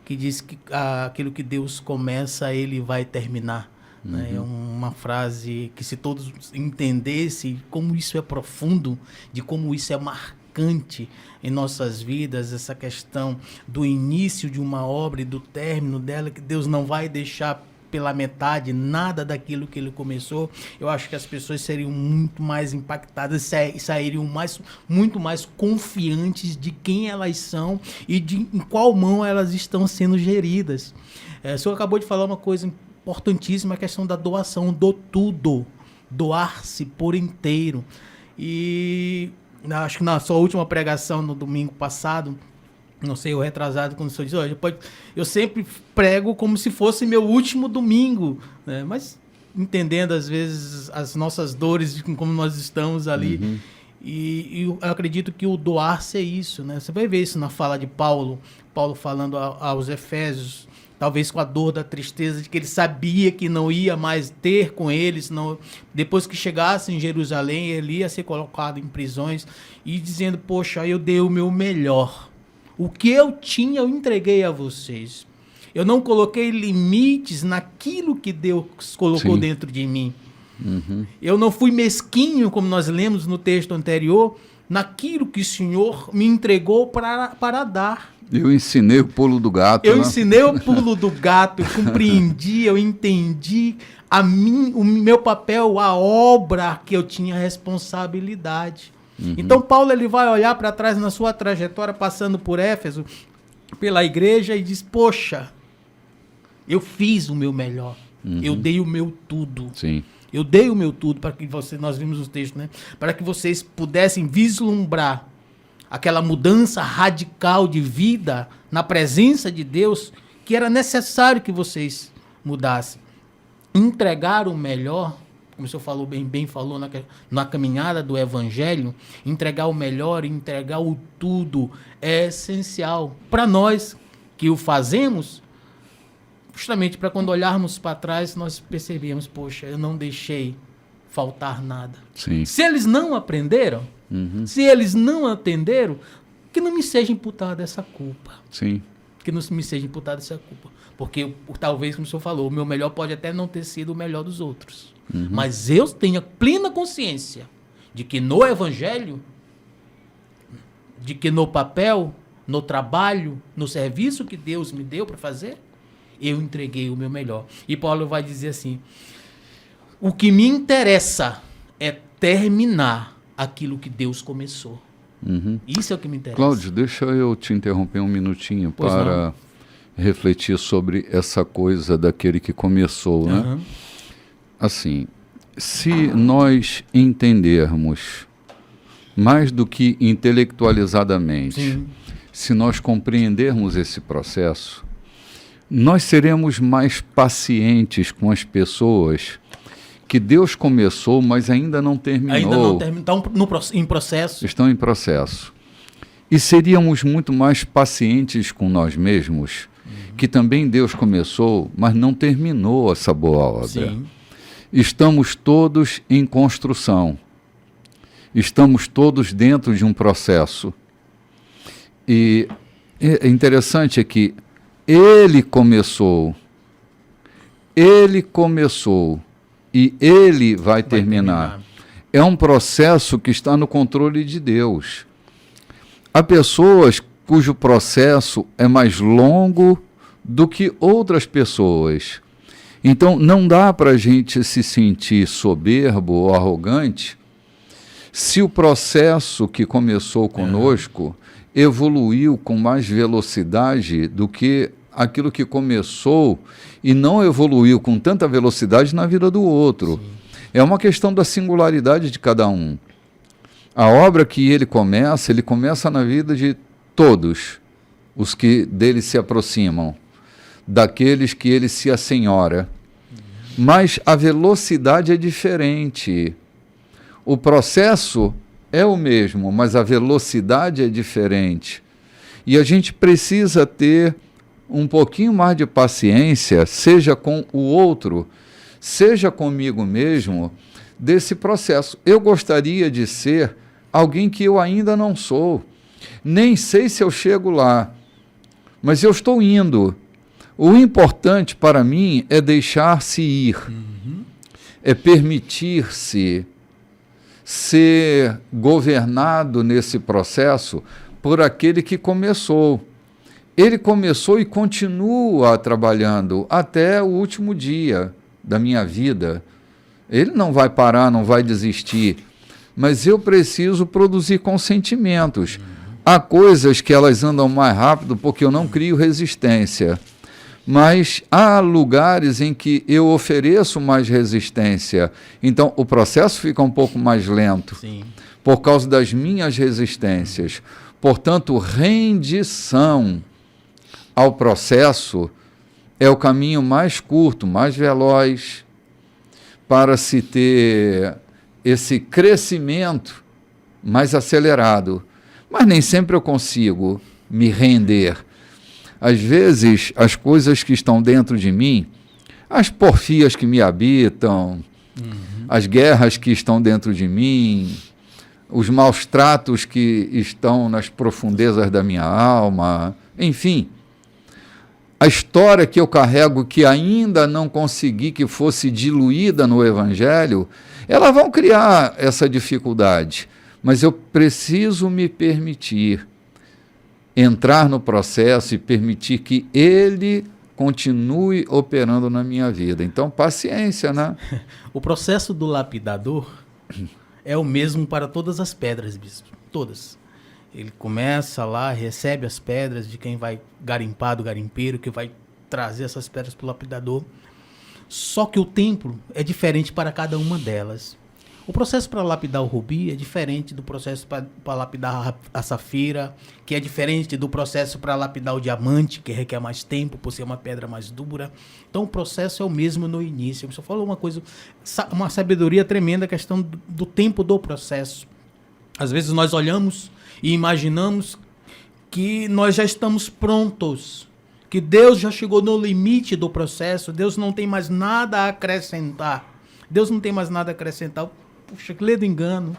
que diz que aquilo que Deus começa, ele vai terminar. Né? É uma frase que, se todos entendessem como isso é profundo, de como isso é marcante em nossas vidas, essa questão do início de uma obra e do término dela, que Deus não vai deixar pela metade nada daquilo que ele começou, eu acho que as pessoas seriam muito mais impactadas e sairiam muito mais confiantes de quem elas são e em qual mão elas estão sendo geridas. O senhor acabou de falar uma coisa importantíssima, a questão da doação, do tudo, doar-se por inteiro. E acho que na sua última pregação no domingo passado, não sei, o retrasado, quando o senhor diz, eu sempre prego como se fosse meu último domingo, né? Mas entendendo às vezes as nossas dores de como nós estamos ali. E eu acredito que o doar-se é isso, né? Você vai ver isso na fala de Paulo falando aos Efésios, talvez com a dor da tristeza de que ele sabia que não ia mais ter com eles, depois que chegasse em Jerusalém, ele ia ser colocado em prisões, e dizendo: poxa, eu dei o meu melhor. O que eu tinha, eu entreguei a vocês. Eu não coloquei limites naquilo que Deus colocou dentro de mim. Eu não fui mesquinho, como nós lemos no texto anterior, naquilo que o Senhor me entregou para dar. Eu ensinei o pulo do gato. Ensinei o pulo do gato, eu compreendi, eu entendi o meu papel, a obra que eu tinha responsabilidade. Então Paulo ele vai olhar para trás na sua trajetória, passando por Éfeso, pela igreja, e diz: poxa, eu fiz o meu melhor, eu dei o meu tudo. Sim. Eu dei o meu tudo para que nós vimos o texto, né? Para que vocês pudessem vislumbrar aquela mudança radical de vida na presença de Deus, que era necessário que vocês mudassem. Entregar o melhor, como o senhor falou bem falou na caminhada do Evangelho, entregar o melhor, entregar o tudo é essencial para nós que o fazemos, justamente para quando olharmos para trás nós percebemos: poxa, eu não deixei faltar nada. Sim. Se eles não aprenderam, se eles não atenderam, que não me seja imputada essa culpa. Sim. Que não me seja imputada essa culpa. Porque talvez, como o senhor falou, o meu melhor pode até não ter sido o melhor dos outros. Mas eu tenho plena consciência de que no Evangelho, de que no papel, no trabalho, no serviço que Deus me deu para fazer, eu entreguei o meu melhor. E Paulo vai dizer assim: o que me interessa é terminar aquilo que Deus começou. Isso é o que me interessa. Cláudio, deixa eu te interromper um minutinho para refletir sobre essa coisa daquele que começou, né? Assim, se nós entendermos mais do que intelectualizadamente, se nós compreendermos esse processo, nós seremos mais pacientes com as pessoas que Deus começou, mas ainda não terminou. Ainda não terminou, estão em processo. Estão em processo. E seríamos muito mais pacientes com nós mesmos, que também Deus começou, mas não terminou essa boa obra. Sim. Estamos todos em construção. Estamos todos dentro de um processo. E é interessante que Ele começou e Ele vai terminar. É um processo que está no controle de Deus. Há pessoas cujo processo é mais longo do que outras pessoas. Então, não dá para a gente se sentir soberbo ou arrogante se o processo que começou conosco evoluiu com mais velocidade do que aquilo que começou e não evoluiu com tanta velocidade na vida do outro. Sim. É uma questão da singularidade de cada um. A obra que ele começa na vida de todos. os que dele se aproximam, daqueles que ele se assenhora. Mas a velocidade é diferente. O processo é o mesmo, mas a velocidade é diferente. E a gente precisa ter um pouquinho mais de paciência, seja com o outro, seja comigo mesmo, desse processo. Eu gostaria de ser alguém que eu ainda não sou. Nem sei se eu chego lá, mas eu estou indo. O importante para mim é deixar-se ir, é permitir-se ser governado nesse processo por aquele que começou. Ele começou e continua trabalhando até o último dia da minha vida. Ele não vai parar, não vai desistir, mas eu preciso produzir com sentimentos. Há coisas que elas andam mais rápido porque eu não crio resistência. Mas há lugares em que eu ofereço mais resistência. Então, o processo fica um pouco mais lento. Sim. Por causa das minhas resistências. Portanto, rendição ao processo é o caminho mais curto, mais veloz, para se ter esse crescimento mais acelerado. Mas nem sempre eu consigo me render. Às vezes, as coisas que estão dentro de mim, as porfias que me habitam, as guerras que estão dentro de mim, os maus tratos que estão nas profundezas da minha alma, enfim, a história que eu carrego que ainda não consegui que fosse diluída no Evangelho, elas vão criar essa dificuldade. Mas eu preciso me permitir entrar no processo e permitir que ele continue operando na minha vida. Então, paciência, né? O processo do lapidador é o mesmo para todas as pedras, bispo. Todas. Ele começa lá, recebe as pedras de quem vai garimpar, do garimpeiro, que vai trazer essas pedras para o lapidador. Só que o tempo é diferente para cada uma delas. O processo para lapidar o rubi é diferente do processo para lapidar a safira, que é diferente do processo para lapidar o diamante, que requer mais tempo, por ser uma pedra mais dura. Então, o processo é o mesmo no início. Você falou uma coisa, uma sabedoria tremenda, a questão do tempo do processo. Às vezes nós olhamos e imaginamos que nós já estamos prontos, que Deus já chegou no limite do processo, Deus não tem mais nada a acrescentar. Deus não tem mais nada a acrescentar. Puxa, que ledo engano.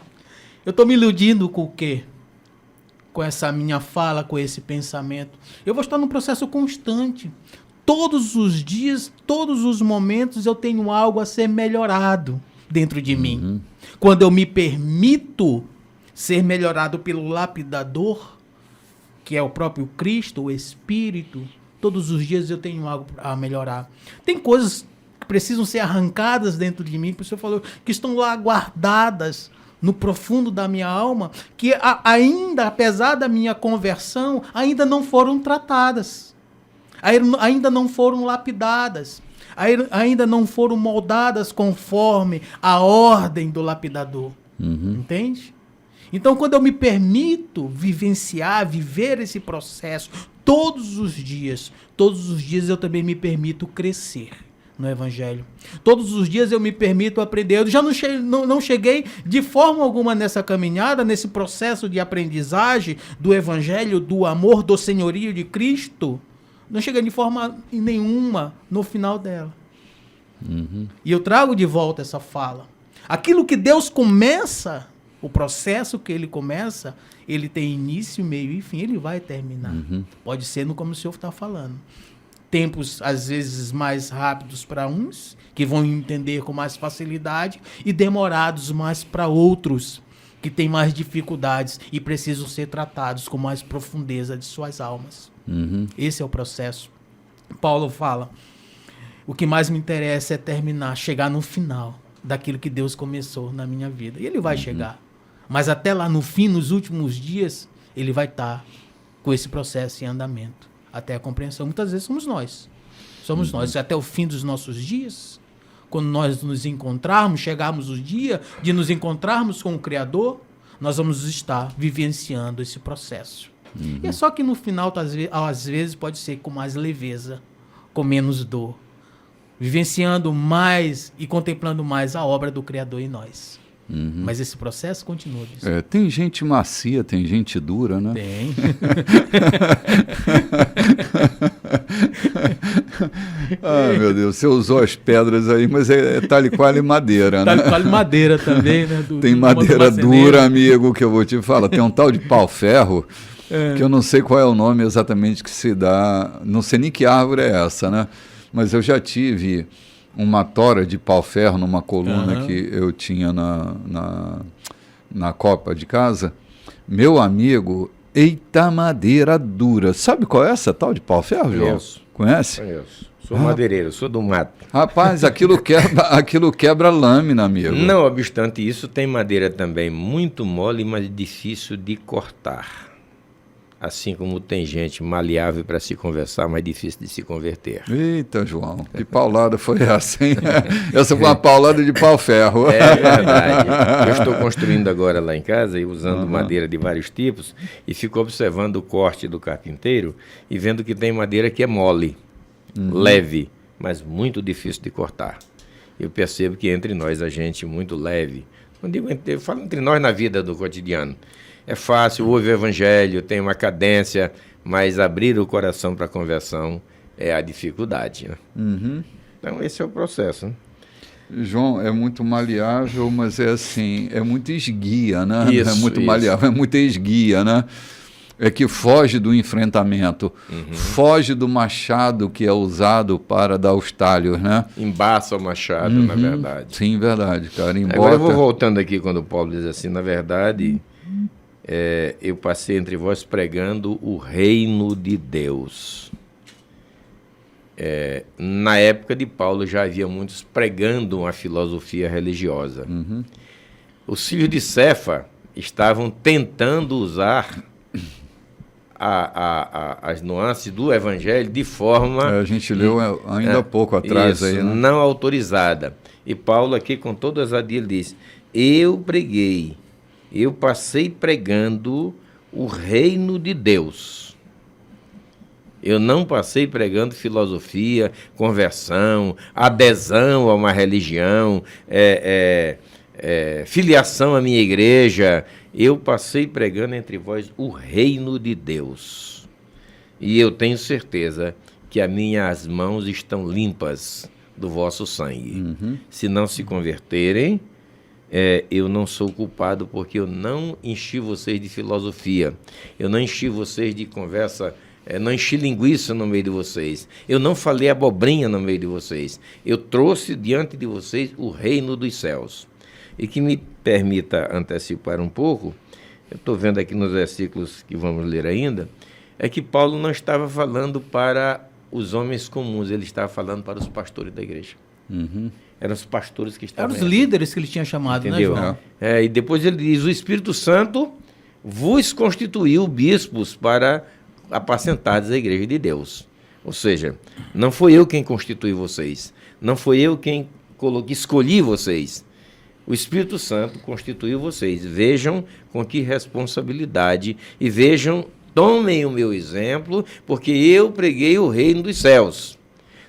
Eu estou me iludindo com o quê? Com essa minha fala, com esse pensamento. Eu vou estar num processo constante. Todos os dias, todos os momentos, eu tenho algo a ser melhorado dentro de mim. Quando eu me permito ser melhorado pelo lapidador, que é o próprio Cristo, o Espírito, todos os dias eu tenho algo a melhorar. Tem coisas precisam ser arrancadas dentro de mim, por isso eu falou, que estão lá guardadas no profundo da minha alma, que ainda, apesar da minha conversão, ainda não foram tratadas, ainda não foram lapidadas, ainda não foram moldadas conforme a ordem do lapidador. Entende? Então, quando eu me permito viver esse processo todos os dias eu também me permito crescer no Evangelho. Todos os dias eu me permito aprender. Eu já não cheguei de forma alguma nessa caminhada, nesse processo de aprendizagem do Evangelho, do amor, do senhorio de Cristo. Não cheguei de forma nenhuma no final dela. E eu trago de volta essa fala. Aquilo que Deus começa, o processo que ele começa, ele tem início, meio e fim, ele vai terminar. Pode ser como o senhor está falando. Tempos, às vezes, mais rápidos para uns, que vão entender com mais facilidade, e demorados mais para outros, que têm mais dificuldades e precisam ser tratados com mais profundeza de suas almas. Esse é o processo. Paulo fala, o que mais me interessa é terminar, chegar no final daquilo que Deus começou na minha vida. E ele vai chegar. Mas até lá no fim, nos últimos dias, ele vai estar com esse processo em andamento. Até a compreensão. Muitas vezes somos nós. Somos nós. Até o fim dos nossos dias, quando nós nos encontrarmos, chegarmos o dia de nos encontrarmos com o Criador, nós vamos estar vivenciando esse processo. E é só que no final, às vezes, pode ser com mais leveza, com menos dor, vivenciando mais e contemplando mais a obra do Criador em nós. Mas esse processo continua. Tem gente macia, tem gente dura, né? Tem. Ai, meu Deus, você usou as pedras aí, mas é tal e qual madeira, né? Tal e qual madeira também, né? Tem madeira dura, amigo, que eu vou te falar. Tem um tal de pau-ferro, que eu não sei qual é o nome exatamente que se dá, não sei nem que árvore é essa, né? Mas eu já tive uma tora de pau-ferro numa coluna que eu tinha na copa de casa. Meu amigo, eita madeira dura. Sabe qual é essa tal de pau-ferro, João? Conhece? Conheço. Sou madeireiro, sou do mato. Rapaz, aquilo quebra lâmina, amigo. Não obstante isso, tem madeira também muito mole, mas difícil de cortar. Assim como tem gente maleável para se conversar, mas difícil de se converter. Eita, João, que paulada foi essa, hein? Essa foi uma paulada de pau-ferro. É verdade. Eu estou construindo agora lá em casa, e usando madeira de vários tipos, e fico observando o corte do carpinteiro e vendo que tem madeira que é mole, leve, mas muito difícil de cortar. Eu percebo que entre nós a gente muito leve. Eu falo entre nós na vida do cotidiano. É fácil, ouve o evangelho, tem uma cadência, mas abrir o coração para a conversão é a dificuldade. Né? Então, esse é o processo. Né? João, é muito maleável, mas é assim, é muito esguia, né? Isso, é muito isso. maleável, é muita esguia, né? É que foge do enfrentamento, foge do machado que é usado para dar os talhos, né? Embaça o machado, na verdade. Sim, verdade, cara. Agora eu vou voltando aqui quando o Paulo diz assim, na verdade... eu passei entre vós pregando o reino de Deus. Na época de Paulo já havia muitos pregando uma filosofia religiosa. Os filhos de Cefa estavam tentando usar as nuances do evangelho de forma... a gente leu ainda há pouco atrás. Isso, aí, né? não autorizada. E Paulo aqui, com toda ousadia, ele diz, eu passei pregando o reino de Deus. Eu não passei pregando filosofia, conversão, adesão a uma religião, filiação à minha igreja. Eu passei pregando entre vós o reino de Deus. E eu tenho certeza que as minhas mãos estão limpas do vosso sangue. Se não se converterem... eu não sou culpado porque eu não enchi vocês de filosofia, eu não enchi vocês de conversa, não enchi linguiça no meio de vocês, eu não falei abobrinha no meio de vocês, eu trouxe diante de vocês o reino dos céus. E que me permita antecipar um pouco, eu estou vendo aqui nos versículos que vamos ler ainda, é que Paulo não estava falando para os homens comuns, ele estava falando para os pastores da igreja. Eram os pastores que estavam... Eram os líderes que ele tinha chamado, entendeu? né, João? E depois ele diz, o Espírito Santo vos constituiu bispos para apacentares a igreja de Deus. Ou seja, não foi eu quem constituí vocês, não foi eu quem escolhi vocês. O Espírito Santo constituiu vocês. Vejam com que responsabilidade e tomem o meu exemplo, porque eu preguei o reino dos céus.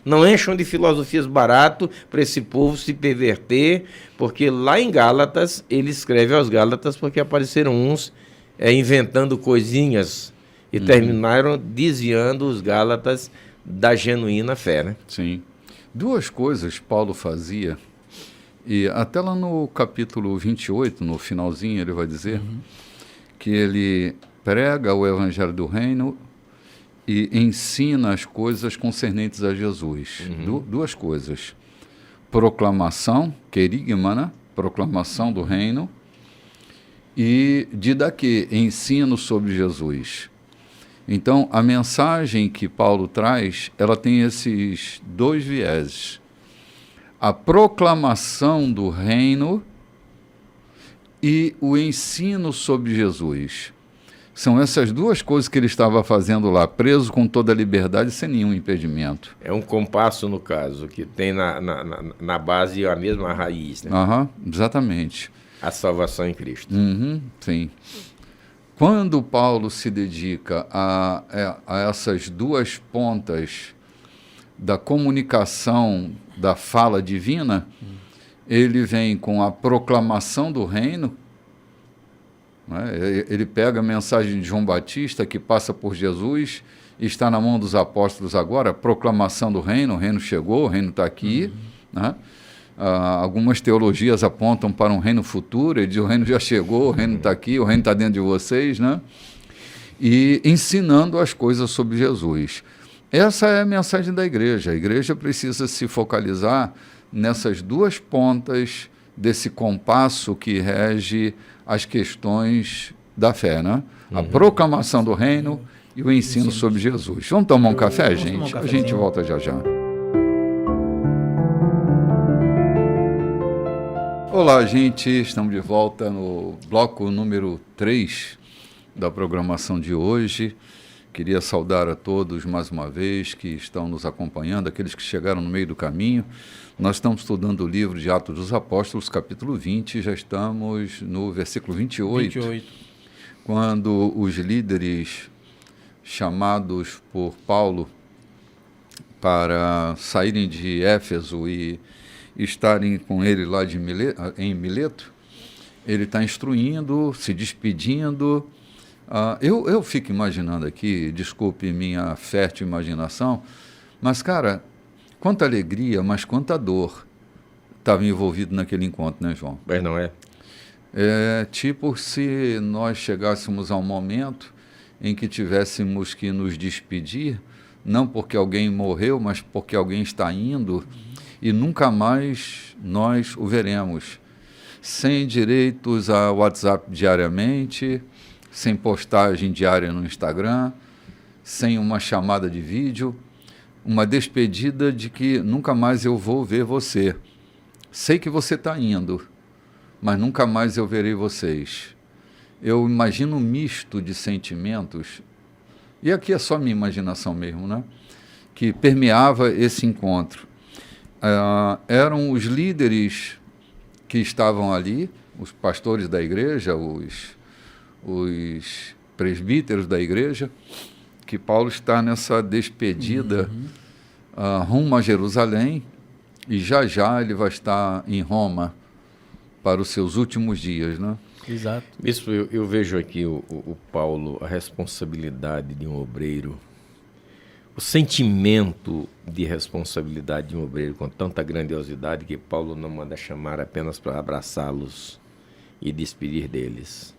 Não encham de filosofias barato para esse povo se perverter, porque lá em Gálatas, ele escreve aos Gálatas porque apareceram uns inventando coisinhas e terminaram desviando os Gálatas da genuína fé. Né? Sim. Duas coisas Paulo fazia, e até lá no capítulo 28, no finalzinho, ele vai dizer que ele prega o evangelho do reino e ensina as coisas concernentes a Jesus. Duas coisas. Proclamação, querigma, né? Proclamação do reino, e didaquê, ensino sobre Jesus. Então, a mensagem que Paulo traz, ela tem esses dois vieses. A proclamação do reino e o ensino sobre Jesus. São essas duas coisas que ele estava fazendo lá, preso com toda a liberdade, sem nenhum impedimento. É um compasso, no caso, que tem na base a mesma raiz. Né? Exatamente. A salvação em Cristo. Sim. quando Paulo se dedica a essas duas pontas da comunicação da fala divina, ele vem com a proclamação do reino, né? Ele pega a mensagem de João Batista, que passa por Jesus, e está na mão dos apóstolos agora, a proclamação do reino, o reino chegou, o reino está aqui, né? Algumas teologias apontam para um reino futuro, ele diz, o reino já chegou, o reino está aqui, o reino está dentro de vocês, né? E ensinando as coisas sobre Jesus. Essa é a mensagem da igreja. A igreja precisa se focalizar nessas duas pontas desse compasso que rege as questões da fé, né? A proclamação do reino e o ensino sobre Jesus. Vamos tomar um café, gente? A gente volta já já. Olá, gente. Estamos de volta no bloco número 3 da programação de hoje. Queria saudar a todos mais uma vez que estão nos acompanhando, aqueles que chegaram no meio do caminho. Nós estamos estudando o livro de Atos dos Apóstolos, capítulo 20, já estamos no versículo 28. Quando os líderes chamados por Paulo para saírem de Éfeso e estarem com ele lá em Mileto, ele está instruindo, se despedindo. Eu fico imaginando aqui, desculpe minha fértil imaginação, mas, cara, quanta alegria, mas quanta dor estava envolvido naquele encontro, né, João? Mas não é? É tipo se nós chegássemos a um momento em que tivéssemos que nos despedir, não porque alguém morreu, mas porque alguém está indo, e nunca mais nós o veremos. Sem direitos a WhatsApp diariamente, sem postagem diária no Instagram, sem uma chamada de vídeo, uma despedida de que nunca mais eu vou ver você. Sei que você está indo, mas nunca mais eu verei vocês. Eu imagino um misto de sentimentos, e aqui é só minha imaginação mesmo, né? Que permeava esse encontro. Eram os líderes que estavam ali, os pastores da igreja, os presbíteros da igreja, que Paulo está nessa despedida rumo a Jerusalém, e já ele vai estar em Roma para os seus últimos dias, né? Exato. Bispo, eu vejo aqui o Paulo, a responsabilidade de um obreiro, o sentimento de responsabilidade de um obreiro com tanta grandiosidade que Paulo não manda chamar apenas para abraçá-los e despedir deles.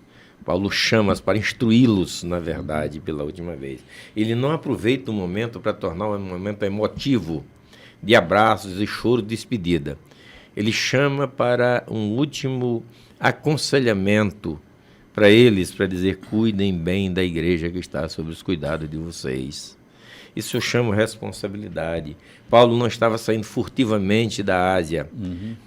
Paulo chama-os para instruí-los, na verdade, pela última vez. Ele não aproveita o momento para tornar um momento emotivo de abraços e choro de despedida. Ele chama para um último aconselhamento para eles, para dizer, cuidem bem da igreja que está sob os cuidados de vocês. Isso eu chamo responsabilidade. Paulo não estava saindo furtivamente da Ásia.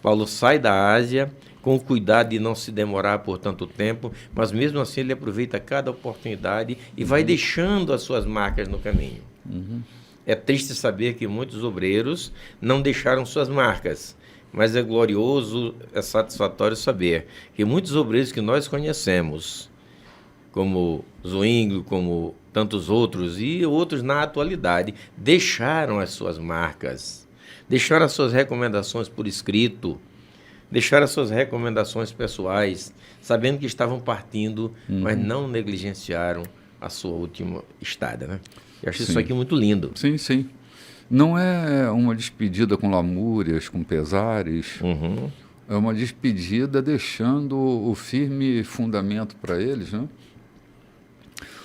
Paulo sai da Ásia com o cuidado de não se demorar por tanto tempo, mas mesmo assim ele aproveita cada oportunidade e vai deixando as suas marcas no caminho. É triste saber que muitos obreiros não deixaram suas marcas, mas é glorioso, é satisfatório saber que muitos obreiros que nós conhecemos, como Zwinglio, como tantos outros e outros na atualidade, deixaram as suas marcas, deixaram as suas recomendações por escrito, deixaram as suas recomendações pessoais, sabendo que estavam partindo, mas não negligenciaram a sua última estada, né? Eu acho isso aqui muito lindo. Sim, sim. Não é uma despedida com lamúrias, com pesares. É uma despedida deixando o firme fundamento para eles, né?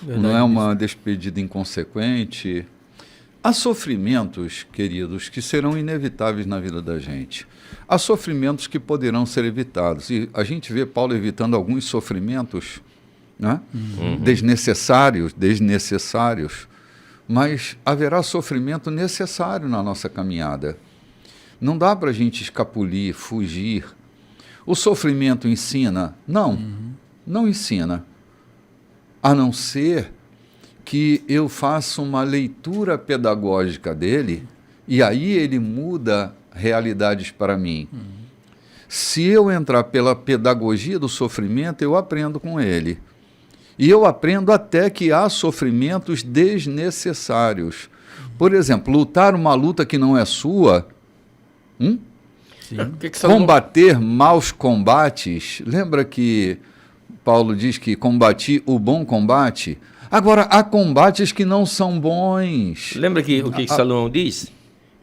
Verdade, não é uma despedida inconsequente. Há sofrimentos, queridos, que serão inevitáveis na vida da gente. Há sofrimentos que poderão ser evitados. E a gente vê Paulo evitando alguns sofrimentos, né? Desnecessários, mas haverá sofrimento necessário na nossa caminhada. Não dá para a gente escapulir, fugir. O sofrimento ensina? Não, não ensina. A não ser que eu faça uma leitura pedagógica dele e aí ele muda realidades para mim. Se eu entrar pela pedagogia do sofrimento, eu aprendo com ele. E eu aprendo até que há sofrimentos desnecessários. Por exemplo, lutar uma luta que não é sua, combater maus combates. Lembra que Paulo diz que combati o bom combate? Agora, há combates que não são bons. Lembra que o que Salomão diz?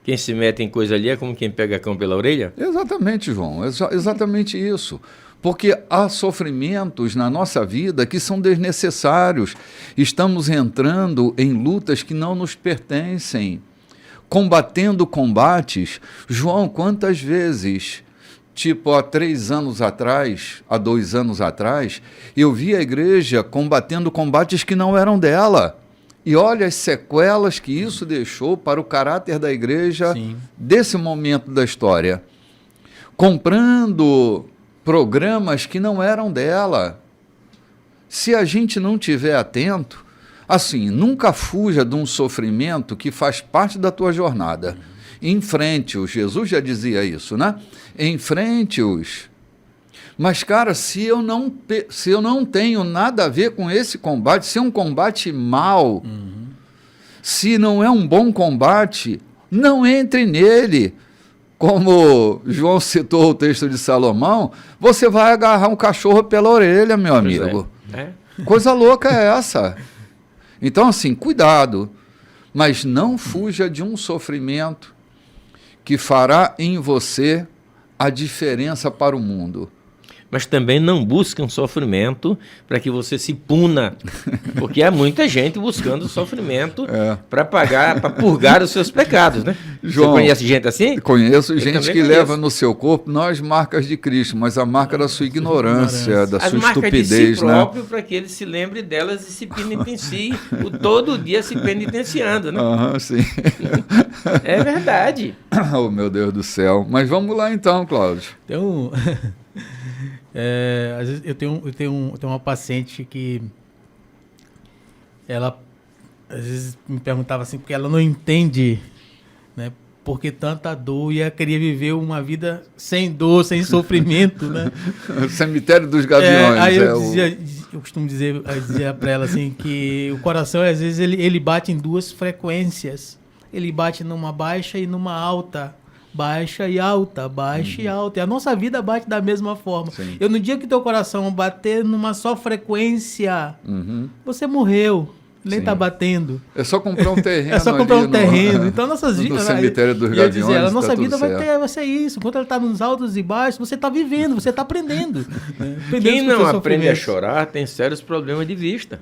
Quem se mete em coisa ali é como quem pega cão pela orelha? Exatamente, João. Exatamente isso. Porque há sofrimentos na nossa vida que são desnecessários. Estamos entrando em lutas que não nos pertencem. Combatendo combates. João, quantas vezes, tipo há 3 anos atrás, há 2 anos atrás, eu vi a igreja combatendo combates que não eram dela. E olha as sequelas que isso deixou para o caráter da igreja desse momento da história. Comprando programas que não eram dela. Se a gente não estiver atento, assim, nunca fuja de um sofrimento que faz parte da tua jornada. Enfrente-os. Jesus já dizia isso, né? Enfrente-os. Mas, cara, se eu não tenho nada a ver com esse combate, se é um combate mau, se não é um bom combate, não entre nele. Como João citou o texto de Salomão, você vai agarrar um cachorro pela orelha, meu amigo. Coisa louca é essa? Então, assim, cuidado, mas não fuja de um sofrimento que fará em você a diferença para o mundo. Mas também não busque um sofrimento para que você se puna, porque há muita gente buscando sofrimento para purgar os seus pecados, né? João, você conhece gente assim? Conheço gente que leva no seu corpo não as marcas de Cristo, mas a marca da sua ignorância, da sua estupidez, de si próprio, né? Para que ele se lembre delas e se penitencie, todo dia se penitenciando, né? Sim. É verdade. Oh, meu Deus do céu. Mas vamos lá então, Cláudio. Então, às vezes eu tenho uma paciente que ela às vezes me perguntava assim, porque ela não entende, né, por que tanta dor, e ela queria viver uma vida sem dor, sem sofrimento, né? Cemitério dos Gaviões. Aí eu costumo dizer para ela assim, que o coração às vezes ele bate em 2 frequências. Ele bate numa baixa e numa alta. Baixa e alta, baixa e alta. E a nossa vida bate da mesma forma. Sim. No dia que teu coração bater numa só frequência, você morreu. Nem está batendo. É só comprar um terreno. É só comprar um terreno. Então, nossas vidas. No cemitério dos Gaviões. A nossa vida vai ser isso. Enquanto ela está nos altos e baixos, você está vivendo, você está aprendendo. Quem não aprende a chorar tem sérios problemas de vista.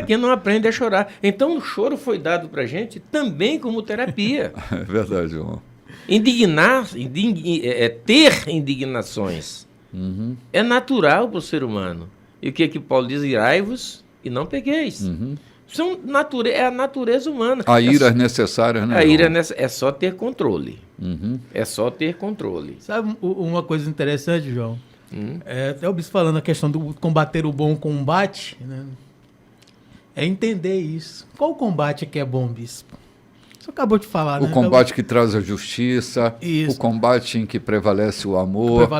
Quem não aprende a chorar. Então, o choro foi dado para a gente também como terapia. É verdade, João. Ter indignações é natural para o ser humano. E o que Paulo diz? Irai-vos e não pegueis. É a natureza humana. A ira necessária, né? A ira é só ter controle. É só ter controle. Sabe uma coisa interessante, João? Até o bispo falando a questão do combater o bom combate, né? É entender isso. Qual o combate que é bom, bispo? Você acabou de falar, né? O combate que traz a justiça, o combate em que prevalece o amor,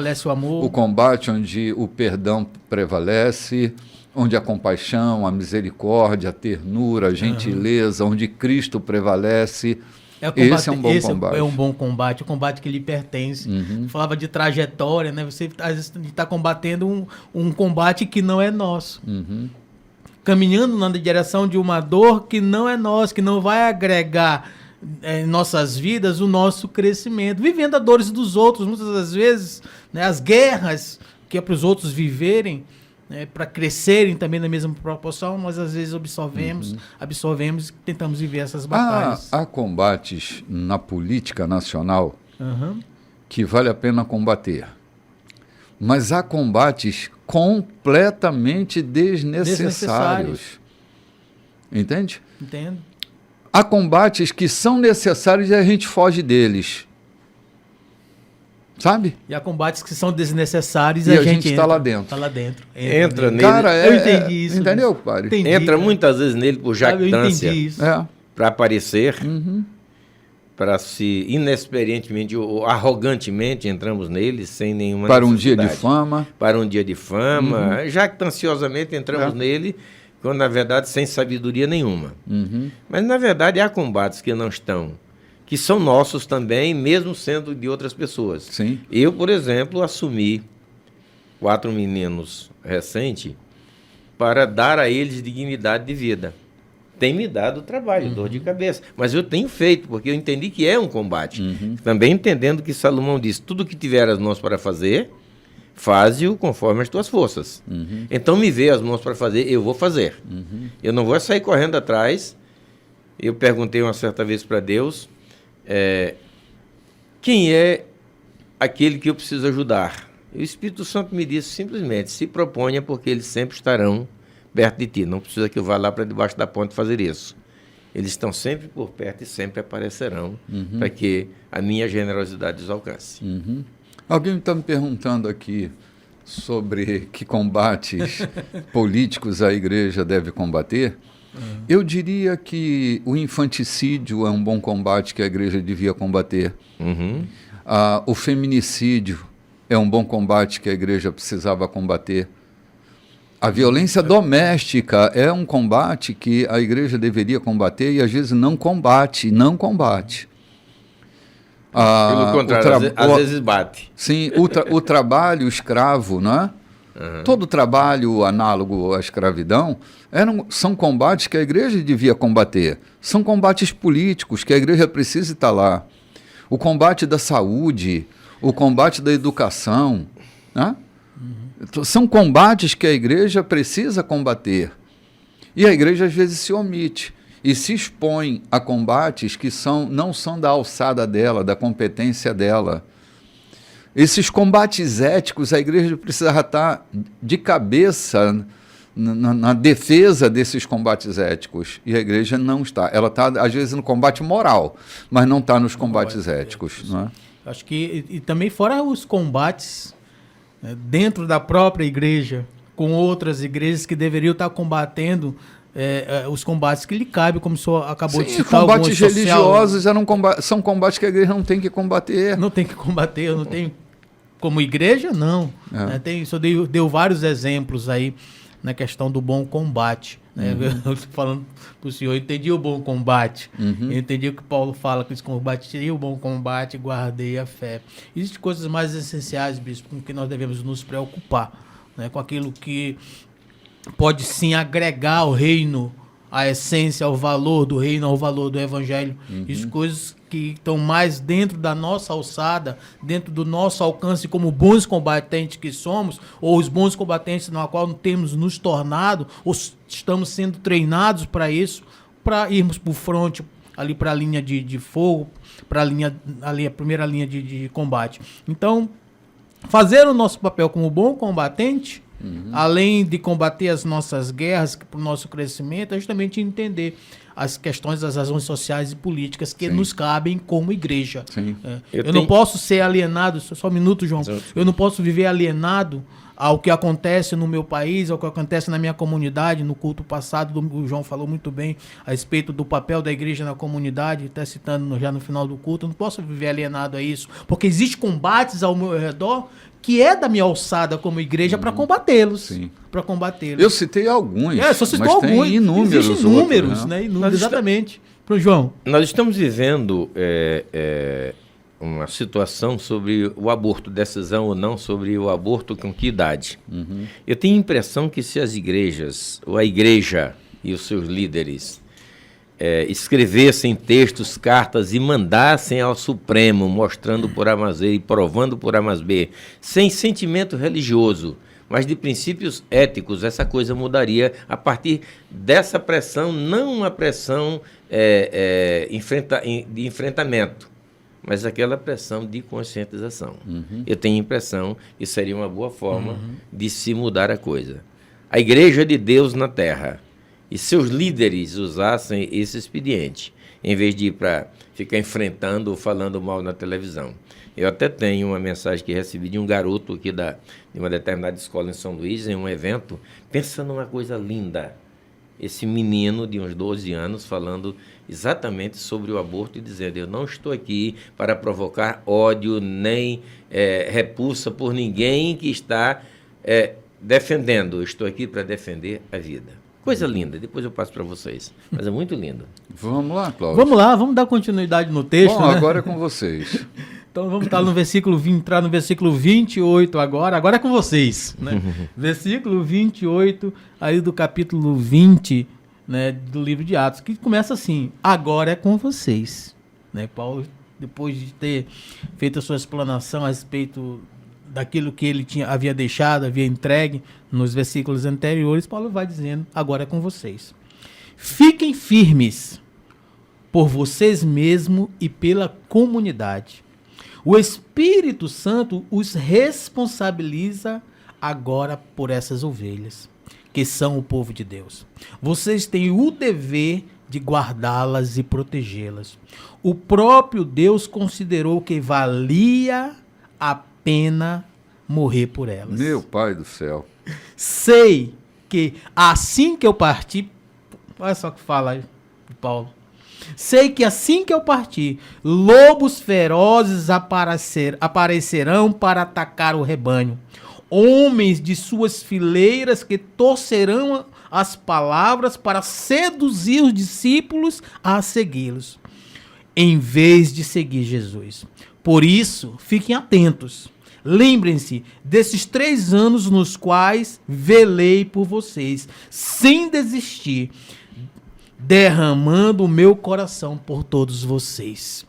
o combate onde o perdão prevalece, onde a compaixão, a misericórdia, a ternura, a gentileza, onde Cristo prevalece. Esse é um bom combate. É um bom combate, o combate que lhe pertence. Falava de trajetória, né? Você às vezes está combatendo um combate que não é nosso. Caminhando na direção de uma dor que não é nossa, que não vai agregar em nossas vidas o nosso crescimento. Vivendo as dores dos outros, muitas das vezes, né, as guerras que é para os outros viverem, né, para crescerem também na mesma proporção, nós às vezes absorvemos e tentamos viver essas batalhas. Há combates na política nacional que vale a pena combater. Mas há combates completamente desnecessários. Entende? Entendo. Há combates que são necessários e a gente foge deles. Sabe? E há combates que são desnecessários e a gente está lá dentro. Está lá dentro. Entra nele. Cara, eu entendi isso. Entendeu, padre? Entra muitas vezes nele por jactância. Eu entendi isso. Para aparecer. para se inexperientemente ou arrogantemente entramos nele sem nenhuma Para um dia necessidade. de fama. Para um dia de fama, jactanciosamente entramos nele, quando na verdade sem sabedoria nenhuma. Mas na verdade há combates que não estão, que são nossos também, mesmo sendo de outras pessoas. Sim. Eu, por exemplo, assumi 4 meninos recente para dar a eles dignidade de vida. Tem me dado trabalho, dor de cabeça. Mas eu tenho feito, porque eu entendi que é um combate. Também entendendo que Salomão disse, tudo que tiver as mãos para fazer, faze-o conforme as tuas forças. Então me vê as mãos para fazer, eu vou fazer. Eu não vou sair correndo atrás. Eu perguntei uma certa vez para Deus, quem é aquele que eu preciso ajudar? E o Espírito Santo me disse simplesmente, se proponha porque eles sempre estarão perto de ti. Não precisa que eu vá lá para debaixo da ponte fazer isso. Eles estão sempre por perto e sempre aparecerão para que a minha generosidade os alcance. Alguém está me perguntando aqui sobre que combates políticos a igreja deve combater. Eu diria que o infanticídio é um bom combate que a igreja devia combater. O feminicídio é um bom combate que a igreja precisava combater. A violência doméstica é um combate que a igreja deveria combater e às vezes não combate. Pelo contrário, às vezes bate. Sim, o trabalho escravo, não é? Todo trabalho análogo à escravidão são combates que a igreja devia combater. São combates políticos que a igreja precisa estar lá. O combate da saúde, o combate da educação, né? São combates que a igreja precisa combater. E a igreja às vezes se omite e se expõe a combates que não são da alçada dela, da competência dela. Esses combates éticos, a igreja precisava estar de cabeça na defesa desses combates éticos. E a igreja não está. Ela está, às vezes, no combate moral, mas não está nos combates éticos. Não é? Acho que, e também fora os combates dentro da própria igreja, com outras igrejas que deveriam estar combatendo os combates que lhe cabem, como o senhor acabou de citar. Combates religiosos são combates que a igreja não tem que combater. Não tem que combater, eu não tenho... Como igreja, não. O senhor deu vários exemplos aí na questão do bom combate. Eu estou falando para o senhor, eu entendi o bom combate. Eu entendi o que Paulo fala, que combati o bom combate, guardei a fé. Existem coisas mais essenciais, bispo, com que nós devemos nos preocupar, né? Com aquilo que pode sim agregar ao reino, a essência, ao valor do reino, ao valor do evangelho. Existem coisas que estão mais dentro da nossa alçada, dentro do nosso alcance como bons combatentes que somos, ou os bons combatentes na qual temos nos tornado, ou estamos sendo treinados para isso, para irmos para o fronte, ali para a linha de fogo, para a primeira linha de combate. Então, fazer o nosso papel como bom combatente, além de combater as nossas guerras para o nosso crescimento, é justamente entender as questões das razões sociais e políticas que nos cabem como igreja. Eu não posso ser alienado, só um minuto, João, eu não posso viver alienado ao que acontece no meu país, ao que acontece na minha comunidade. No culto passado, o João falou muito bem a respeito do papel da igreja na comunidade, até citando já no final do culto. Eu não posso viver alienado a isso, porque existem combates ao meu redor que é da minha alçada como igreja para combatê-los. Para combatê-los. Eu citei alguns, só citou mas alguns. tem inúmeros. Existem inúmeros, né? Exatamente. Pro João. Nós estamos vivendo uma situação sobre o aborto, decisão ou não sobre o aborto, com que idade. Eu tenho a impressão que se as igrejas, ou a igreja e os seus líderes, escrevessem textos, cartas e mandassem ao Supremo, mostrando por A mais B e provando por A mais B, sem sentimento religioso, mas de princípios éticos, essa coisa mudaria a partir dessa pressão, não uma pressão de enfrentamento, mas aquela pressão de conscientização. Eu tenho a impressão que seria uma boa forma de se mudar a coisa. A Igreja de Deus na Terra e seus líderes usassem esse expediente, em vez de ir para ficar enfrentando ou falando mal na televisão. Eu até tenho uma mensagem que recebi de um garoto aqui de uma determinada escola em São Luís, em um evento, pensa numa coisa linda. esse menino de uns 12 anos falando exatamente sobre o aborto e dizendo: eu não estou aqui para provocar ódio nem repulsa por ninguém que está defendendo, eu estou aqui para defender a vida. Coisa linda, depois eu passo para vocês, mas é muito lindo. Vamos lá, Cláudio. Vamos lá, vamos dar continuidade no texto. Bom, né? agora é com vocês. Então vamos estar no versículo 20, entrar no versículo 28 agora é com vocês, né? Versículo 28, aí do capítulo 20, né, do livro de Atos, que começa assim: agora é com vocês, né? Paulo, depois de ter feito a sua explanação a respeito daquilo que ele havia deixado, havia entregue nos versículos anteriores, Paulo vai dizendo: agora é com vocês. Fiquem firmes por vocês mesmos e pela comunidade. O Espírito Santo os responsabiliza agora por essas ovelhas, que são o povo de Deus. Vocês têm o dever de guardá-las e protegê-las. O próprio Deus considerou que valia a pena morrer por elas. Meu Pai do céu. Sei que assim que eu partir, olha só o que fala aí, Paulo. Sei que assim que eu partir, lobos ferozes aparecerão para atacar o rebanho. Homens de suas fileiras que torcerão as palavras para seduzir os discípulos a segui-los, em vez de seguir Jesus. Por isso, fiquem atentos. Lembrem-se desses 3 anos nos quais velei por vocês, sem desistir, derramando o meu coração por todos vocês.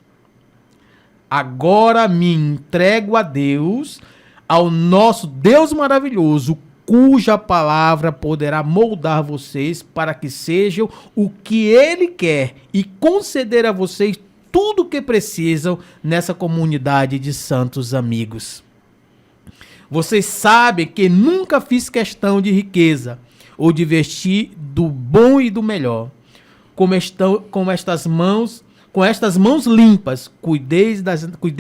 Agora me entrego a Deus, ao nosso Deus maravilhoso, cuja palavra poderá moldar vocês para que sejam o que Ele quer e conceder a vocês tudo o que precisam nessa comunidade de santos amigos. Vocês sabem que nunca fiz questão de riqueza ou de vestir do bom e do melhor. Com estas mãos limpas, cuidei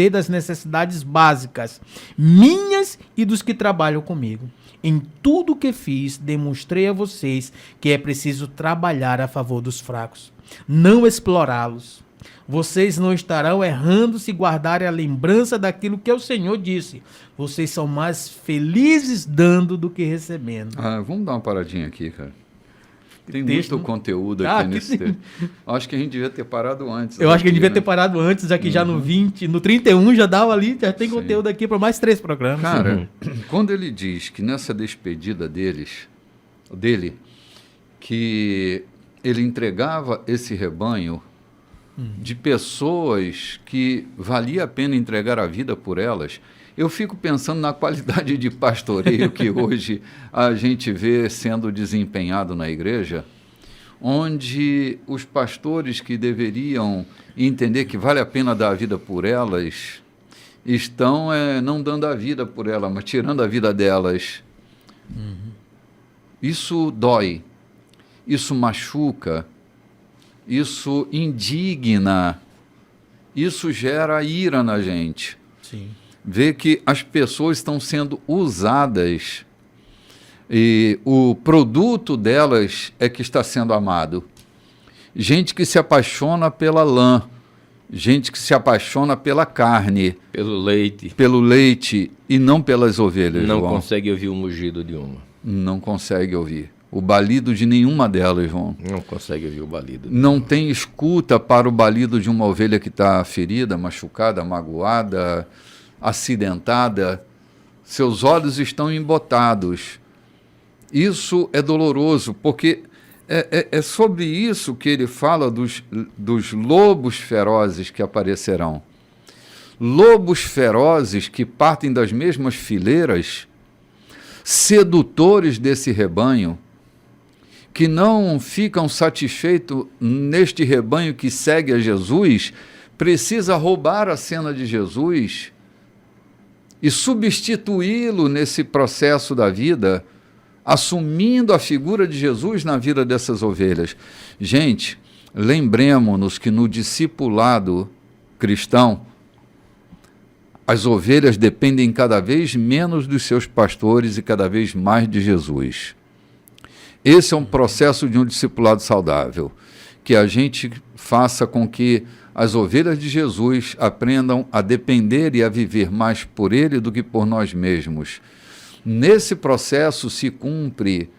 das necessidades básicas, minhas e dos que trabalham comigo. Em tudo o que fiz, demonstrei a vocês que é preciso trabalhar a favor dos fracos, não explorá-los. Vocês não estarão errando se guardarem a lembrança daquilo que o Senhor disse. Vocês são mais felizes dando do que recebendo. Vamos dar uma paradinha aqui, cara. Tem texto, muito conteúdo aqui nesse texto. Acho que a gente devia ter parado antes. Eu acho que a gente devia ter parado antes, aqui já no 20, no 31 já dava ali, já tem conteúdo aqui para mais 3 programas. Cara, quando ele diz que nessa despedida dele, que ele entregava esse rebanho de pessoas que valia a pena entregar a vida por elas, eu fico pensando na qualidade de pastoreio que hoje a gente vê sendo desempenhado na igreja, onde os pastores que deveriam entender que vale a pena dar a vida por elas, estão não dando a vida por elas, mas tirando a vida delas. Isso dói, isso machuca, isso indigna, isso gera ira na gente. Sim. Ver que as pessoas estão sendo usadas e o produto delas é que está sendo amado. Gente que se apaixona pela lã, gente que se apaixona pela carne, pelo leite e não pelas ovelhas. Não João. consegue ouvir o mugido de uma. Não consegue ouvir o balido de nenhuma delas, João. Não consegue ouvir o balido. Não tem escuta para o balido de uma ovelha que está ferida, machucada, magoada, acidentada. Seus olhos estão embotados. Isso é doloroso, porque é sobre isso que ele fala dos lobos ferozes que aparecerão. Lobos ferozes que partem das mesmas fileiras, sedutores desse rebanho, que não ficam satisfeitos neste rebanho que segue a Jesus, precisa roubar a cena de Jesus e substituí-lo nesse processo da vida, assumindo a figura de Jesus na vida dessas ovelhas. Gente, lembremos-nos que no discipulado cristão, as ovelhas dependem cada vez menos dos seus pastores e cada vez mais de Jesus. Esse é um processo de um discipulado saudável, que a gente faça com que as ovelhas de Jesus aprendam a depender e a viver mais por Ele do que por nós mesmos. Nesse processo se cumpre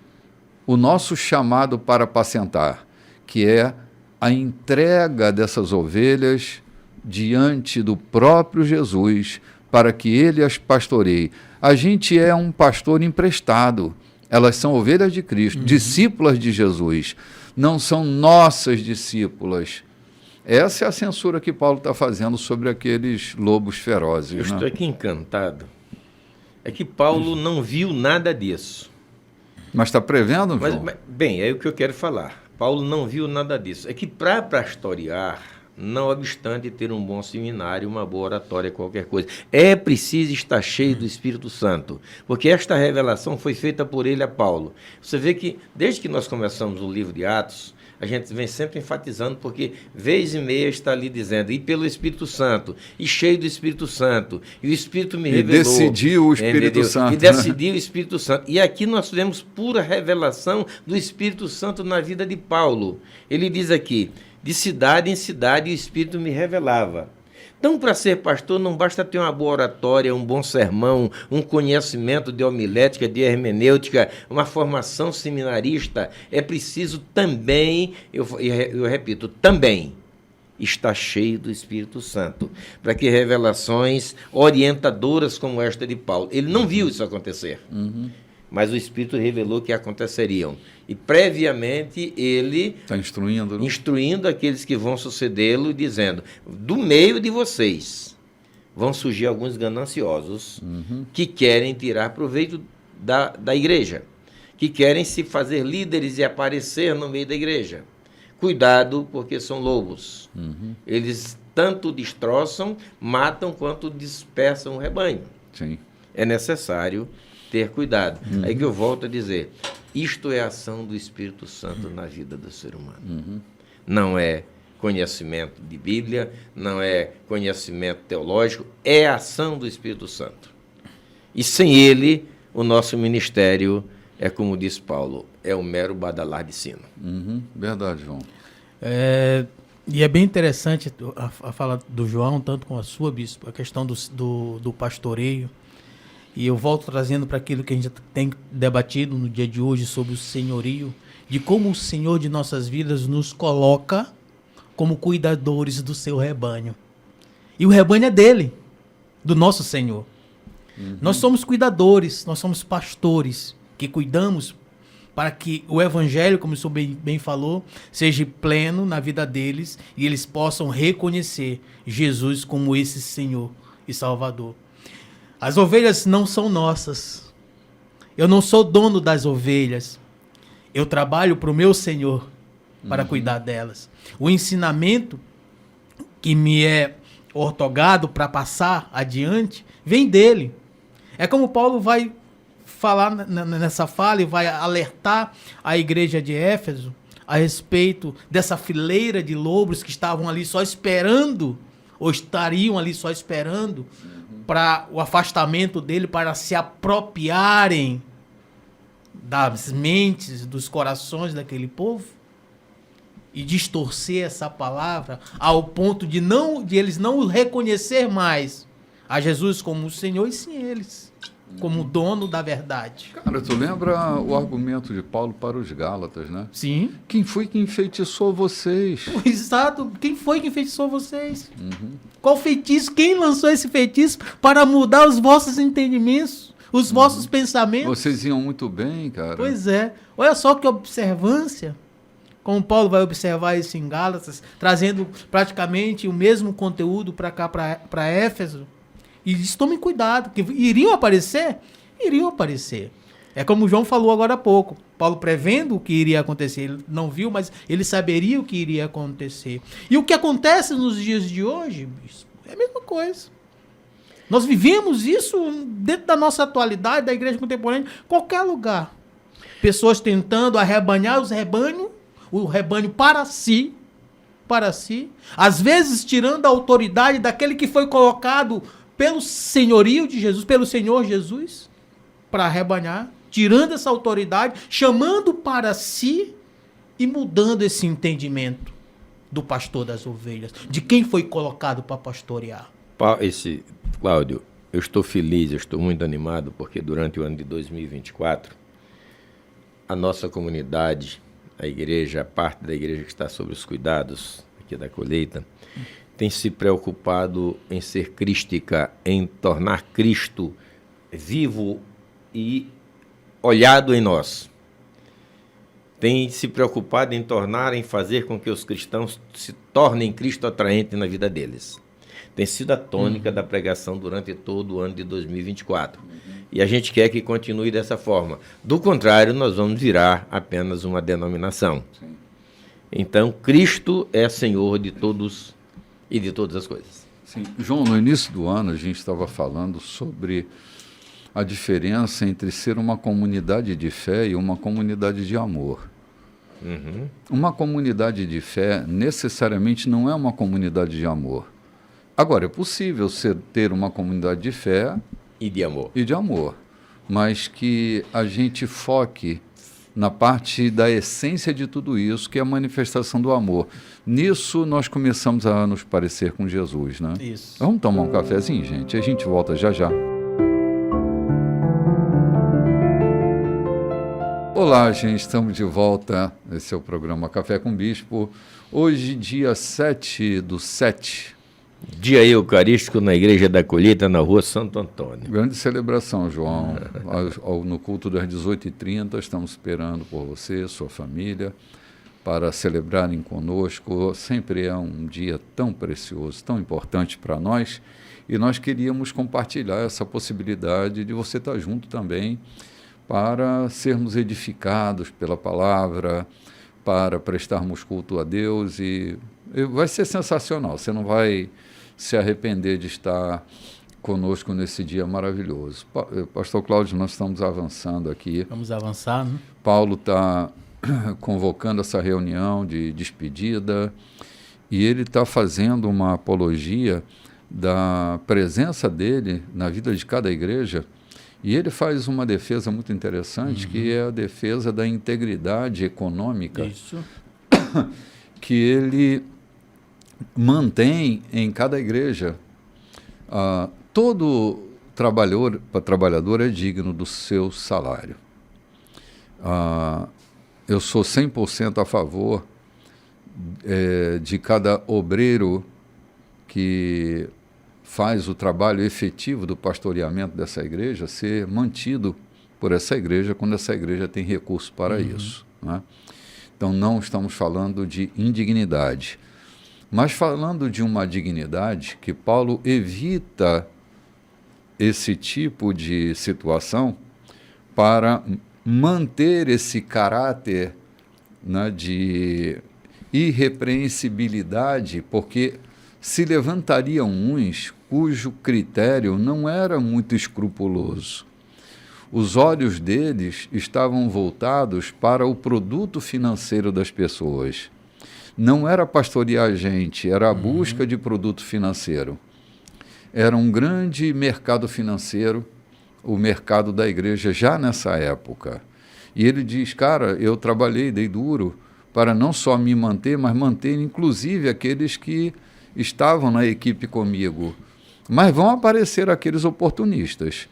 o nosso chamado para apacentar, que é a entrega dessas ovelhas diante do próprio Jesus, para que Ele as pastoreie. A gente é um pastor emprestado, elas são ovelhas de Cristo, discípulas de Jesus, não são nossas discípulas. Essa é a censura que Paulo está fazendo sobre aqueles lobos ferozes. Eu estou aqui encantado. É que Paulo não viu nada disso. Mas está prevendo, João? Bem, é o que eu quero falar. Paulo não viu nada disso. É que para pastorear, não obstante ter um bom seminário, uma boa oratória, qualquer coisa, é preciso estar cheio do Espírito Santo, porque esta revelação foi feita por ele a Paulo. Você vê que, desde que nós começamos o livro de Atos, a gente vem sempre enfatizando, porque vez e meia está ali dizendo, e pelo Espírito Santo, e cheio do Espírito Santo, e o Espírito me revelou. E decidiu o Espírito Santo. E decidiu o Espírito Santo. E aqui nós vemos pura revelação do Espírito Santo na vida de Paulo. Ele diz aqui, de cidade em cidade o Espírito me revelava. Então, para ser pastor, não basta ter uma boa oratória, um bom sermão, um conhecimento de homilética, de hermenêutica, uma formação seminarista. É preciso também, eu repito, também estar cheio do Espírito Santo, para que revelações orientadoras como esta de Paulo. Ele não viu isso acontecer, mas o Espírito revelou que aconteceriam. E previamente ele está instruindo aqueles que vão sucedê-lo, dizendo, do meio de vocês vão surgir alguns gananciosos que querem tirar proveito da igreja, que querem se fazer líderes e aparecer no meio da igreja. Cuidado, porque são lobos. Eles tanto destroçam, matam, quanto dispersam o rebanho. Sim. É necessário ter cuidado. Aí que eu volto a dizer, isto é a ação do Espírito Santo na vida do ser humano. Não é conhecimento de Bíblia, não é conhecimento teológico, é a ação do Espírito Santo. E sem ele, o nosso ministério é, como diz Paulo, é um mero badalar de sino. Verdade, João. E é bem interessante a fala do João, tanto com a sua, bispo, a questão do pastoreio. E eu volto trazendo para aquilo que a gente tem debatido no dia de hoje sobre o senhorio, de como o Senhor de nossas vidas nos coloca como cuidadores do seu rebanho. E o rebanho é dele, do nosso Senhor. Nós somos cuidadores, nós somos pastores, que cuidamos para que o evangelho, como o senhor bem falou, seja pleno na vida deles e eles possam reconhecer Jesus como esse Senhor e Salvador. As ovelhas não são nossas. Eu não sou dono das ovelhas. Eu trabalho para o meu Senhor para cuidar delas. O ensinamento que me é ortogado para passar adiante vem dele. É como Paulo vai falar nessa fala e vai alertar a igreja de Éfeso a respeito dessa fileira de lobos que estavam ali só esperando, ou estariam ali só esperando para o afastamento dele, para se apropriarem das mentes, dos corações daquele povo e distorcer essa palavra ao ponto de eles não reconhecer mais a Jesus como o Senhor e sim eles como dono da verdade. Cara, tu lembra o argumento de Paulo para os Gálatas, né? Sim. Quem foi que enfeitiçou vocês? Exato. Quem foi que enfeitiçou vocês? Qual feitiço? Quem lançou esse feitiço para mudar os vossos entendimentos, os vossos pensamentos? Vocês iam muito bem, cara. Pois é. Olha só que observância. Como Paulo vai observar isso em Gálatas, trazendo praticamente o mesmo conteúdo para cá, para Éfeso. E diz, tomem cuidado, que iriam aparecer? Iriam aparecer. É como o João falou agora há pouco. Paulo prevendo o que iria acontecer. Ele não viu, mas ele saberia o que iria acontecer. E o que acontece nos dias de hoje, é a mesma coisa. Nós vivemos isso dentro da nossa atualidade, da igreja contemporânea, em qualquer lugar. Pessoas tentando arrebanhar o rebanho para si, às vezes tirando a autoridade daquele que foi colocado pelo senhorio de Jesus, pelo Senhor Jesus, para arrebanhar tirando essa autoridade, chamando para si e mudando esse entendimento do pastor das ovelhas, de quem foi colocado para pastorear. Cláudio, eu estou feliz, eu estou muito animado, porque durante o ano de 2024, a nossa comunidade, a igreja, a parte da igreja que está sob os cuidados aqui da colheita, tem se preocupado em ser crística, em tornar Cristo vivo e olhado em nós. Tem se preocupado em fazer com que os cristãos se tornem Cristo atraente na vida deles. Tem sido a tônica da pregação durante todo o ano de 2024. E a gente quer que continue dessa forma. Do contrário, nós vamos virar apenas uma denominação. Sim. Então, Cristo é Senhor de todos e de todas as coisas. Sim. João, no início do ano a gente estava falando sobre a diferença entre ser uma comunidade de fé e uma comunidade de amor. Uhum. Uma comunidade de fé necessariamente não é uma comunidade de amor. Agora, é possível ter uma comunidade de fé e de amor, mas que a gente foque na parte da essência de tudo isso, que é a manifestação do amor. Nisso, nós começamos a nos parecer com Jesus, né? Isso. Vamos tomar um cafezinho, gente? A gente volta já já. Olá, gente, estamos de volta. Esse é o programa Café com Bispo. Hoje, dia 7/7. Dia eucarístico na Igreja da Colheita, na Rua Santo Antônio. Grande celebração, João. No culto das 18h30, estamos esperando por você, sua família, para celebrarem conosco. Sempre é um dia tão precioso, tão importante para nós, e nós queríamos compartilhar essa possibilidade de você estar junto também, para sermos edificados pela palavra, para prestarmos culto a Deus, e vai ser sensacional. Você não vai se arrepender de estar conosco nesse dia maravilhoso. Pastor Cláudio, nós estamos avançando aqui. Vamos avançar, né? Paulo está convocando essa reunião de despedida e ele está fazendo uma apologia da presença dele na vida de cada igreja, e ele faz uma defesa muito interessante, que é a defesa da integridade econômica. Isso. Que ele mantém em cada igreja. Todo trabalhador é digno do seu salário. Eu sou 100% a favor de cada obreiro que faz o trabalho efetivo do pastoreamento dessa igreja ser mantido por essa igreja quando essa igreja tem recursos para isso, né? Então, não estamos falando de indignidade, mas falando de uma dignidade que Paulo evita esse tipo de situação para manter esse caráter, né, de irrepreensibilidade, porque se levantariam uns cujo critério não era muito escrupuloso. Os olhos deles estavam voltados para o produto financeiro das pessoas. Não era pastorear a gente, era a busca de produto financeiro. Era um grande mercado financeiro, o mercado da igreja já nessa época. E ele diz, cara, eu trabalhei, dei duro, para não só me manter, mas manter inclusive aqueles que estavam na equipe comigo. Mas vão aparecer aqueles oportunistas,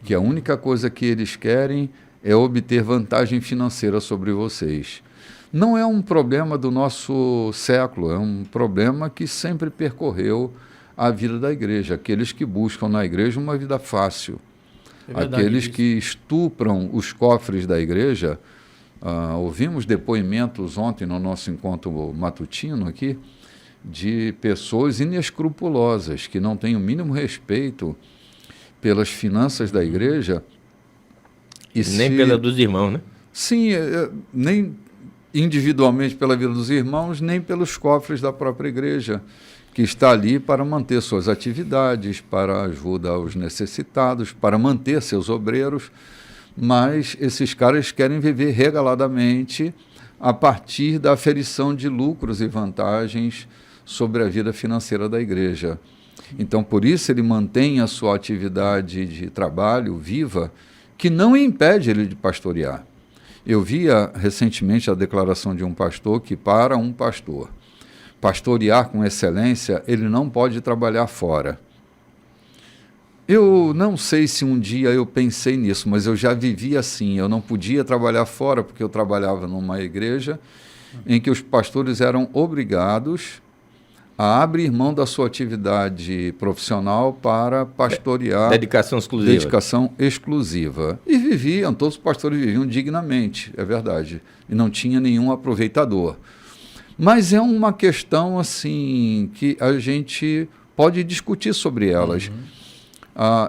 que a única coisa que eles querem é obter vantagem financeira sobre vocês. Não é um problema do nosso século, é um problema que sempre percorreu a vida da igreja. Aqueles que buscam na igreja uma vida fácil, aqueles que estupram os cofres da igreja. Ouvimos depoimentos ontem no nosso encontro matutino aqui, de pessoas inescrupulosas, que não têm o mínimo respeito pelas finanças da igreja. E nem pela dos irmãos, né? Sim, nem individualmente pela vida dos irmãos, nem pelos cofres da própria igreja, que está ali para manter suas atividades, para ajuda aos necessitados, para manter seus obreiros, mas esses caras querem viver regaladamente a partir da aferição de lucros e vantagens sobre a vida financeira da igreja. Então, por isso ele mantém a sua atividade de trabalho viva que não impede ele de pastorear. Eu via recentemente a declaração de um pastor que, para um pastor pastorear com excelência, ele não pode trabalhar fora. Eu não sei se um dia eu pensei nisso, mas eu já vivi assim. Eu não podia trabalhar fora porque eu trabalhava numa igreja em que os pastores eram obrigados a abrir mão da sua atividade profissional para pastorear. Dedicação exclusiva. Dedicação exclusiva. E viviam, todos os pastores viviam dignamente, é verdade. E não tinha nenhum aproveitador. Mas é uma questão assim que a gente pode discutir sobre elas.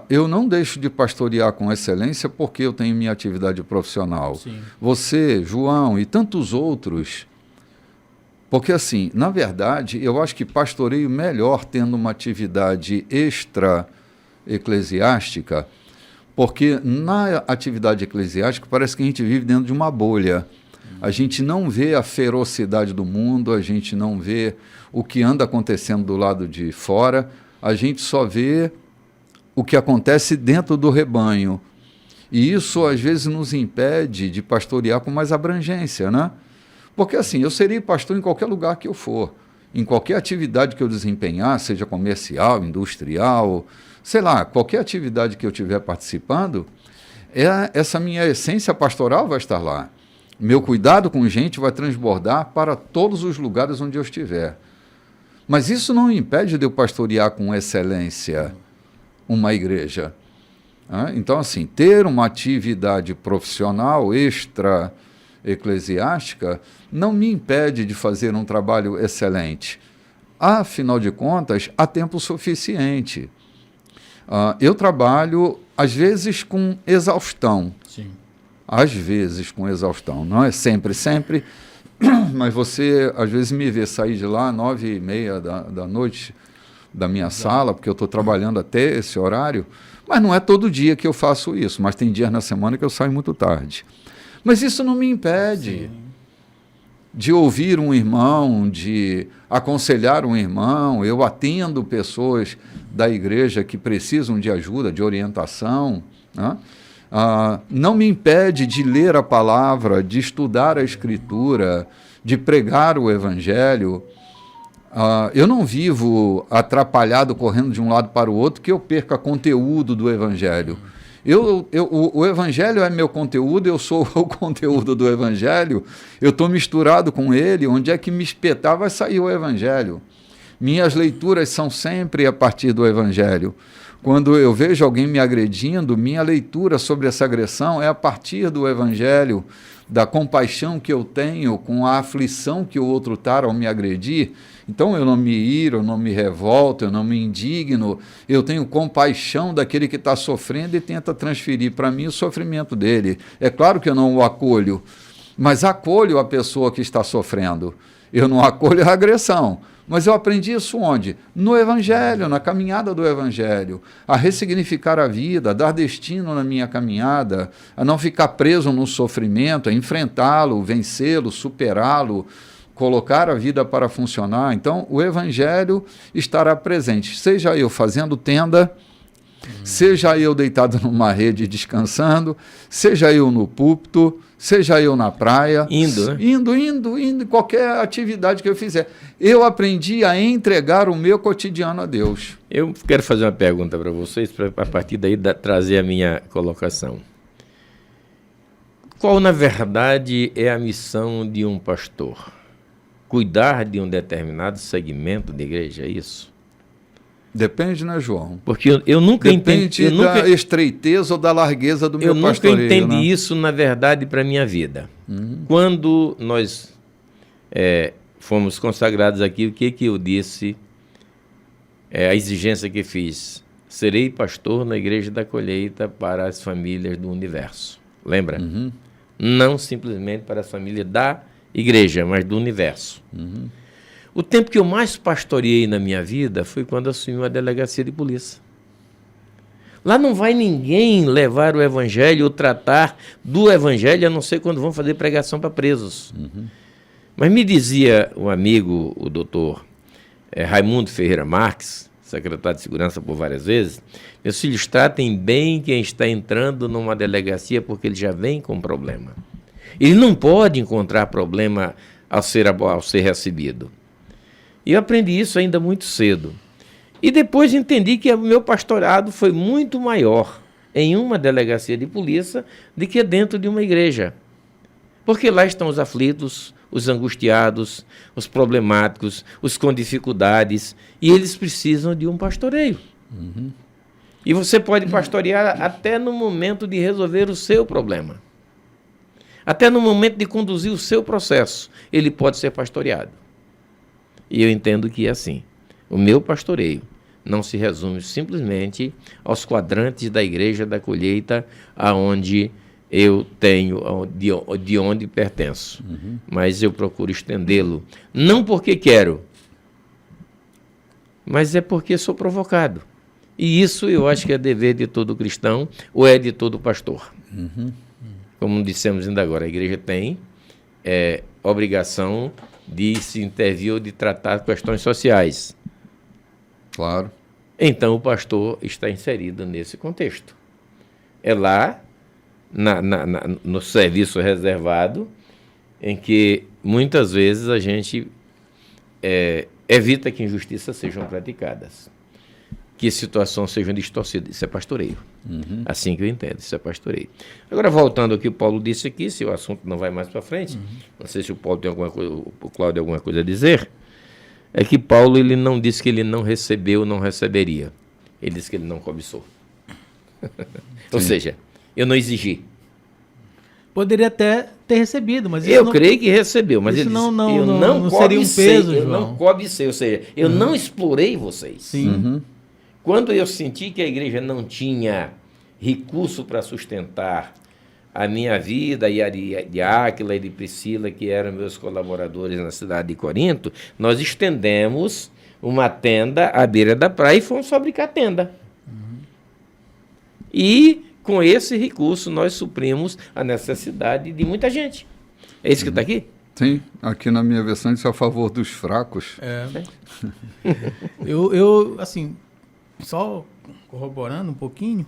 Eu não deixo de pastorear com excelência porque eu tenho minha atividade profissional. Sim. Você, João e tantos outros. Porque, assim, na verdade, eu acho que pastoreio melhor tendo uma atividade extra-eclesiástica, porque na atividade eclesiástica parece que a gente vive dentro de uma bolha. A gente não vê a ferocidade do mundo, a gente não vê o que anda acontecendo do lado de fora, a gente só vê o que acontece dentro do rebanho. E isso, às vezes, nos impede de pastorear com mais abrangência, né? Porque, assim, eu serei pastor em qualquer lugar que eu for, em qualquer atividade que eu desempenhar, seja comercial, industrial, sei lá, qualquer atividade que eu estiver participando, essa minha essência pastoral vai estar lá. Meu cuidado com gente vai transbordar para todos os lugares onde eu estiver. Mas isso não impede de eu pastorear com excelência uma igreja. Então, assim, ter uma atividade profissional extra-eclesiástica não me impede de fazer um trabalho excelente. Afinal de contas, há tempo suficiente. Eu trabalho, às vezes, com exaustão. Sim. Às vezes com exaustão. Não é sempre, mas você, às vezes, me vê sair de lá às 9h30 da noite da minha sala, porque eu estou trabalhando até esse horário, mas não é todo dia que eu faço isso, mas tem dias na semana que eu saio muito tarde. Mas isso não me impede de ouvir um irmão, de aconselhar um irmão. Eu atendo pessoas da igreja que precisam de ajuda, de orientação, né? Não me impede de ler a palavra, de estudar a Escritura, de pregar o Evangelho. Eu não vivo atrapalhado, correndo de um lado para o outro, que eu perca conteúdo do Evangelho. O Evangelho é meu conteúdo, eu sou o conteúdo do Evangelho, eu estou misturado com ele, onde é que me espetar vai sair o Evangelho. Minhas leituras são sempre a partir do Evangelho. Quando eu vejo alguém me agredindo, minha leitura sobre essa agressão é a partir do Evangelho, da compaixão que eu tenho com a aflição que o outro está ao me agredir. Então eu não me iro, eu não me revolto, eu não me indigno, eu tenho compaixão daquele que está sofrendo e tenta transferir para mim o sofrimento dele. É claro que eu não o acolho, mas acolho a pessoa que está sofrendo. Eu não acolho a agressão. Mas eu aprendi isso onde? No Evangelho, na caminhada do Evangelho, a ressignificar a vida, a dar destino na minha caminhada, a não ficar preso no sofrimento, a enfrentá-lo, vencê-lo, superá-lo, colocar a vida para funcionar. Então, o Evangelho estará presente, seja eu fazendo tenda, seja eu deitado numa rede descansando, seja eu no púlpito, seja eu na praia, indo, qualquer atividade que eu fizer. Eu aprendi a entregar o meu cotidiano a Deus. Eu quero fazer uma pergunta para vocês, para a partir daí trazer a minha colocação. Qual, na verdade, é a missão de um pastor? Cuidar de um determinado segmento de igreja, é isso? Depende, né, João? Porque eu nunca entendi. Depende da estreiteza ou da largueza do meu pastoreio. Eu nunca entendi isso, na verdade, para a minha vida. Quando nós fomos consagrados aqui, o que eu disse? A exigência que fiz. Serei pastor na Igreja da Colheita para as famílias do universo. Lembra? Não simplesmente para as famílias da igreja, mas do universo. O tempo que eu mais pastoreei na minha vida foi quando assumi a delegacia de polícia. Lá não vai ninguém levar o evangelho ou tratar do evangelho, a não ser quando vão fazer pregação para presos. Mas me dizia um amigo, o doutor Raimundo Ferreira Marques, secretário de Segurança por várias vezes, meus filhos, tratem bem quem está entrando numa delegacia, porque ele já vem com problema. Ele não pode encontrar problema ao ser recebido. E eu aprendi isso ainda muito cedo. E depois entendi que o meu pastorado foi muito maior em uma delegacia de polícia do que dentro de uma igreja. Porque lá estão os aflitos, os angustiados, os problemáticos, os com dificuldades, e eles precisam de um pastoreio. Uhum. E você pode pastorear até no momento de resolver o seu problema. Até no momento de conduzir o seu processo, ele pode ser pastoreado. E eu entendo que é assim. O meu pastoreio não se resume simplesmente aos quadrantes da igreja da colheita, aonde eu tenho, de onde pertenço. Uhum. Mas eu procuro estendê-lo, não porque quero, mas é porque sou provocado. E isso eu acho que é dever de todo cristão, ou é de todo pastor. Uhum. Como dissemos ainda agora, a igreja tem obrigação de se intervir ou de tratar questões sociais. Claro. Então o pastor está inserido nesse contexto. É lá, no serviço reservado, em que muitas vezes a gente evita que injustiças sejam praticadas, que situações sejam distorcidas. Isso é pastoreio. Uhum. Assim que eu entendo, isso é pastoreio. Agora, voltando ao que o Paulo disse aqui, se o assunto não vai mais para frente, não sei se o Paulo tem alguma coisa, o Cláudio alguma coisa a dizer, é que Paulo ele não disse que ele não recebeu, não receberia. Ele disse que ele não cobiçou. Ou seja, eu não exigi. Poderia até ter recebido, mas eu creio que recebeu, mas ele disse, eu não seria um peso, eu João. não cobicei, ou seja, eu não explorei vocês. Sim. Uhum. Quando eu senti que a igreja não tinha recurso para sustentar a minha vida e a de Áquila e de Priscila, que eram meus colaboradores na cidade de Corinto, nós estendemos uma tenda à beira da praia e fomos fabricar tenda. Uhum. E com esse recurso nós suprimos a necessidade de muita gente. É isso que está aqui? Sim, aqui na minha versão isso é a favor dos fracos. Eu assim, só corroborando um pouquinho,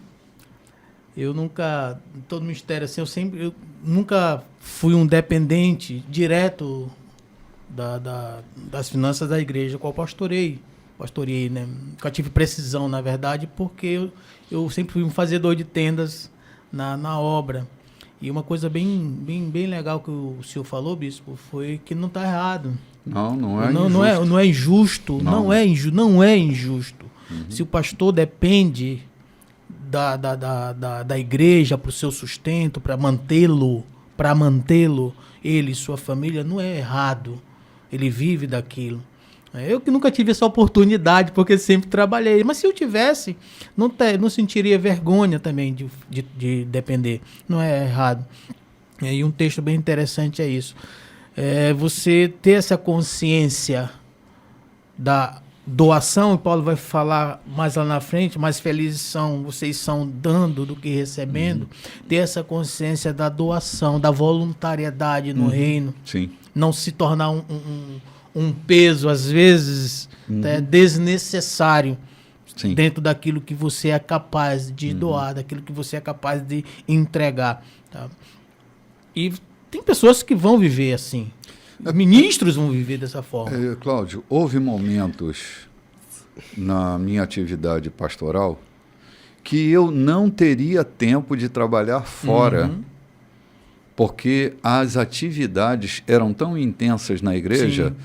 eu nunca, todo ministério assim, eu nunca fui um dependente direto das finanças da igreja, qual pastorei, né? Nunca tive precisão, na verdade, porque eu sempre fui um fazedor de tendas na obra. E uma coisa bem legal que o senhor falou, bispo, foi que não está errado. Não é injusto. Não é injusto. Uhum. Se o pastor depende da igreja para o seu sustento, para mantê-lo, ele e sua família, não é errado. Ele vive daquilo. Eu que nunca tive essa oportunidade, porque sempre trabalhei. Mas se eu tivesse, não sentiria vergonha também de depender. Não é errado. E um texto bem interessante é isso. Você ter essa consciência da doação, e Paulo vai falar mais lá na frente, mais felizes vocês são dando do que recebendo. Ter essa consciência da doação, da voluntariedade no reino. Sim. Não se tornar um peso, às vezes, desnecessário. Sim. Dentro daquilo que você é capaz de doar, daquilo que você é capaz de entregar. Tá? E tem pessoas que vão viver assim. Ministros vão viver dessa forma. Cláudio, houve momentos na minha atividade pastoral que eu não teria tempo de trabalhar fora, porque as atividades eram tão intensas na igreja. Sim.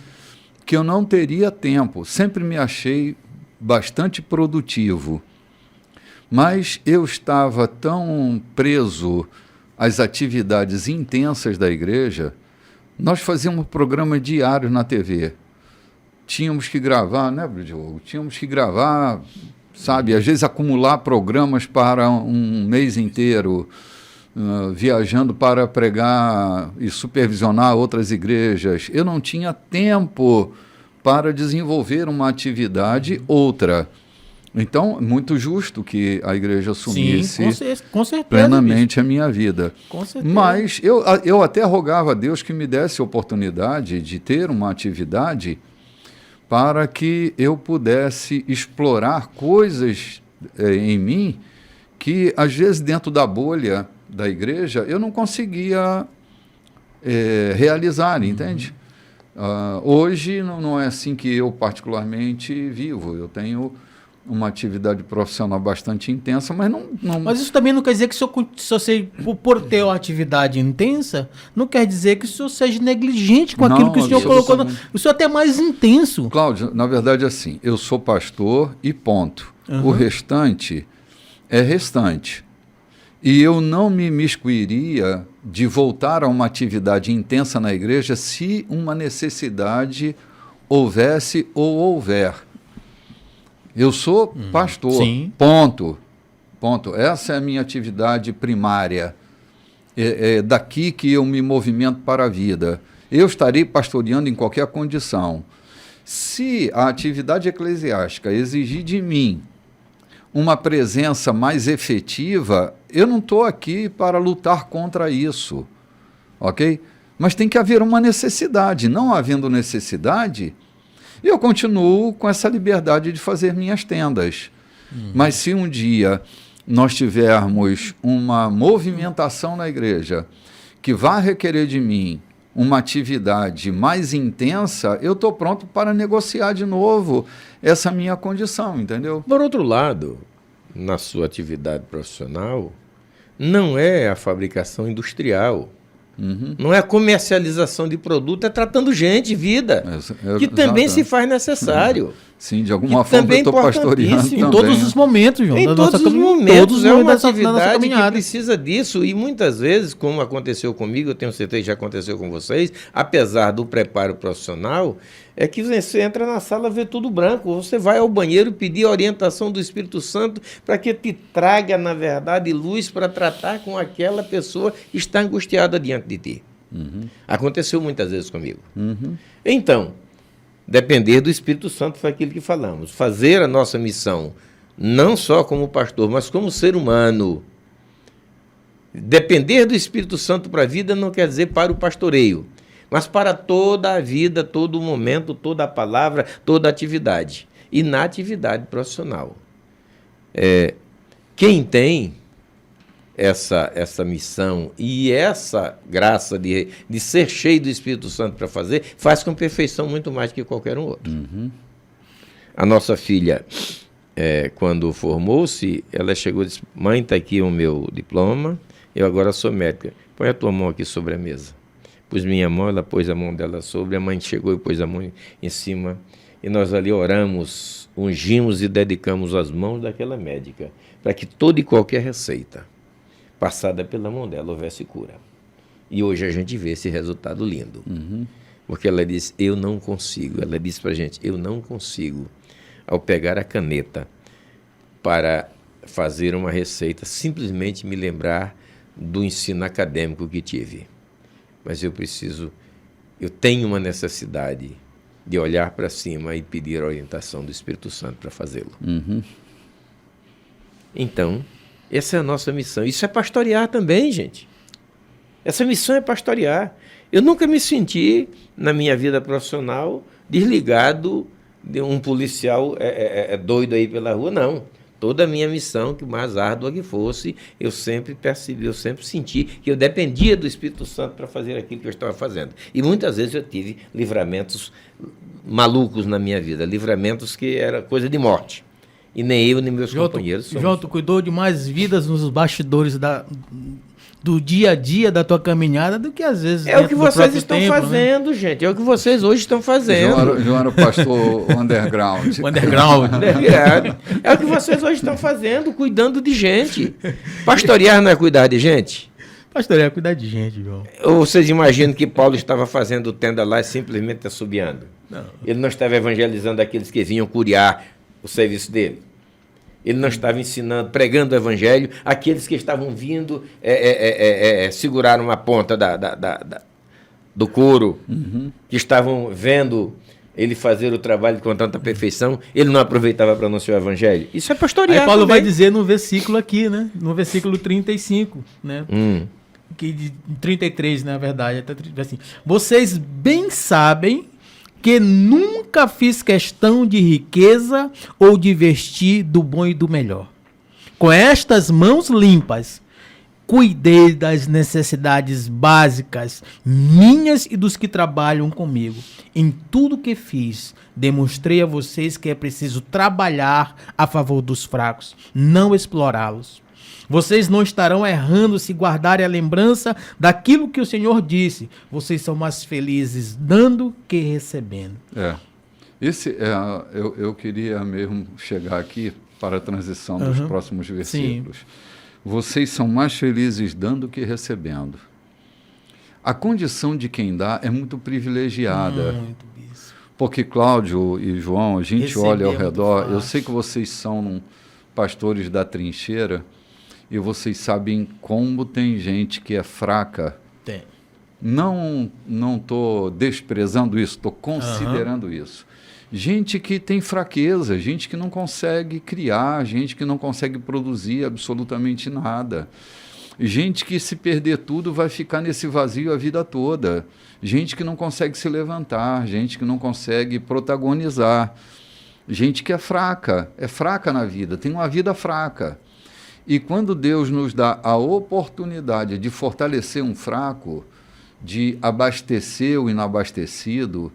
Que eu não teria tempo. Sempre me achei bastante produtivo, mas eu estava tão preso às atividades intensas da igreja. Nós fazíamos programa diário na TV. Tínhamos que gravar, né, Diogo? Tínhamos que gravar, sabe, às vezes acumular programas para um mês inteiro, viajando para pregar e supervisionar outras igrejas. Eu não tinha tempo para desenvolver uma atividade outra. Então, muito justo que a igreja assumisse com certeza, plenamente a minha vida. Com certeza. Mas eu até rogava a Deus que me desse a oportunidade de ter uma atividade, para que eu pudesse explorar coisas em mim que, às vezes, dentro da bolha da igreja, eu não conseguia realizar, entende? Hoje não é assim que eu particularmente vivo. Eu tenho uma atividade profissional bastante intensa, mas não... Mas isso também não quer dizer que se você, por ter uma atividade intensa, não quer dizer que o senhor seja negligente com aquilo que o senhor colocou. O senhor é até mais intenso. Cláudio, na verdade, assim, eu sou pastor e ponto. O restante é restante. E eu não me imiscuiria de voltar a uma atividade intensa na igreja se uma necessidade houvesse ou houver. Eu sou pastor, sim. Ponto. Essa é a minha atividade primária. É daqui que eu me movimento para a vida. Eu estarei pastoreando em qualquer condição. Se a atividade eclesiástica exigir de mim uma presença mais efetiva, eu não estou aqui para lutar contra isso, ok? Mas tem que haver uma necessidade. Não havendo necessidade, eu continuo com essa liberdade de fazer minhas tendas. Mas se um dia nós tivermos uma movimentação na igreja que vá requerer de mim uma atividade mais intensa, eu estou pronto para negociar de novo essa minha condição, entendeu? Por outro lado, na sua atividade profissional, não é a fabricação industrial, não é a comercialização de produto, é tratando gente, vida, que também se faz necessário. Sim, de alguma forma eu estou pastoreando também. Em todos os momentos, João. Em todos os momentos, é uma atividade que precisa disso. E muitas vezes, como aconteceu comigo, eu tenho certeza que já aconteceu com vocês, apesar do preparo profissional, é que você entra na sala e vê tudo branco. Você vai ao banheiro pedir a orientação do Espírito Santo para que te traga, na verdade, luz para tratar com aquela pessoa que está angustiada diante de ti. Aconteceu muitas vezes comigo. Então, depender do Espírito Santo foi aquilo que falamos. Fazer a nossa missão, não só como pastor, mas como ser humano. Depender do Espírito Santo para a vida não quer dizer para o pastoreio, mas para toda a vida, todo o momento, toda a palavra, toda a atividade. E na atividade profissional. Quem tem essa missão e essa graça de ser cheio do Espírito Santo para fazer, faz com perfeição muito mais que qualquer um outro. A nossa filha, quando formou-se, ela chegou e disse: mãe, está aqui o meu diploma, eu agora sou médica. Põe a tua mão aqui sobre a mesa. Pus minha mão, ela pôs a mão dela sobre, a mãe chegou e pôs a mão em cima, e nós ali oramos, ungimos e dedicamos as mãos daquela médica, para que toda e qualquer receita passada pela mão dela houvesse cura. E hoje a gente vê esse resultado lindo. Porque ela disse: eu não consigo. Ela disse para a gente: eu não consigo, ao pegar a caneta para fazer uma receita, simplesmente me lembrar do ensino acadêmico que tive. Mas eu tenho uma necessidade de olhar para cima e pedir a orientação do Espírito Santo para fazê-lo. Então, essa é a nossa missão. Isso é pastorear também, gente. Essa missão é pastorear. Eu nunca me senti, na minha vida profissional, desligado de um policial doido aí pela rua, não. Toda a minha missão, que mais árdua que fosse, eu sempre percebi, eu sempre senti que eu dependia do Espírito Santo para fazer aquilo que eu estava fazendo. E muitas vezes eu tive livramentos malucos na minha vida, livramentos que era coisa de morte. E nem eu, nem meus companheiros somos. João, tu cuidou de mais vidas nos bastidores do dia a dia da tua caminhada do que às vezes... É o que vocês estão fazendo, né? Gente. É o que vocês hoje estão fazendo. João era o pastor underground. Underground. É o que vocês hoje estão fazendo, cuidando de gente. Pastorear não é cuidar de gente? Pastorear é cuidar de gente, João. Ou vocês imaginam que Paulo estava fazendo tenda lá e simplesmente assobiando? Não. Ele não estava evangelizando aqueles que vinham curiar o serviço dele. Ele não estava ensinando, pregando o evangelho, aqueles que estavam vindo seguraram uma ponta do couro, que estavam vendo ele fazer o trabalho com tanta perfeição, ele não aproveitava para anunciar o evangelho. Isso é pastorear. Aí Paulo também vai dizer no versículo aqui, né? No versículo 35, né? Que de 33, na verdade, até assim: vocês bem sabem que nunca fiz questão de riqueza ou de vestir do bom e do melhor. Com estas mãos limpas, cuidei das necessidades básicas minhas e dos que trabalham comigo. Em tudo que fiz, demonstrei a vocês que é preciso trabalhar a favor dos fracos, não explorá-los. Vocês não estarão errando se guardarem a lembrança daquilo que o Senhor disse. Vocês são mais felizes dando que recebendo. Eu queria mesmo chegar aqui para a transição dos próximos versículos. Sim. Vocês são mais felizes dando que recebendo. A condição de quem dá é muito privilegiada. Muito, bispo. Porque Cláudio e João, a gente olha ao redor, eu sei que vocês são pastores da trincheira e vocês sabem como tem gente que é fraca. Tem. Não estou desprezando isso, estou considerando isso. Gente que tem fraqueza, gente que não consegue criar, gente que não consegue produzir absolutamente nada. Gente que, se perder tudo, vai ficar nesse vazio a vida toda. Gente que não consegue se levantar, gente que não consegue protagonizar. Gente que é fraca na vida, tem uma vida fraca. E quando Deus nos dá a oportunidade de fortalecer um fraco, de abastecer o inabastecido,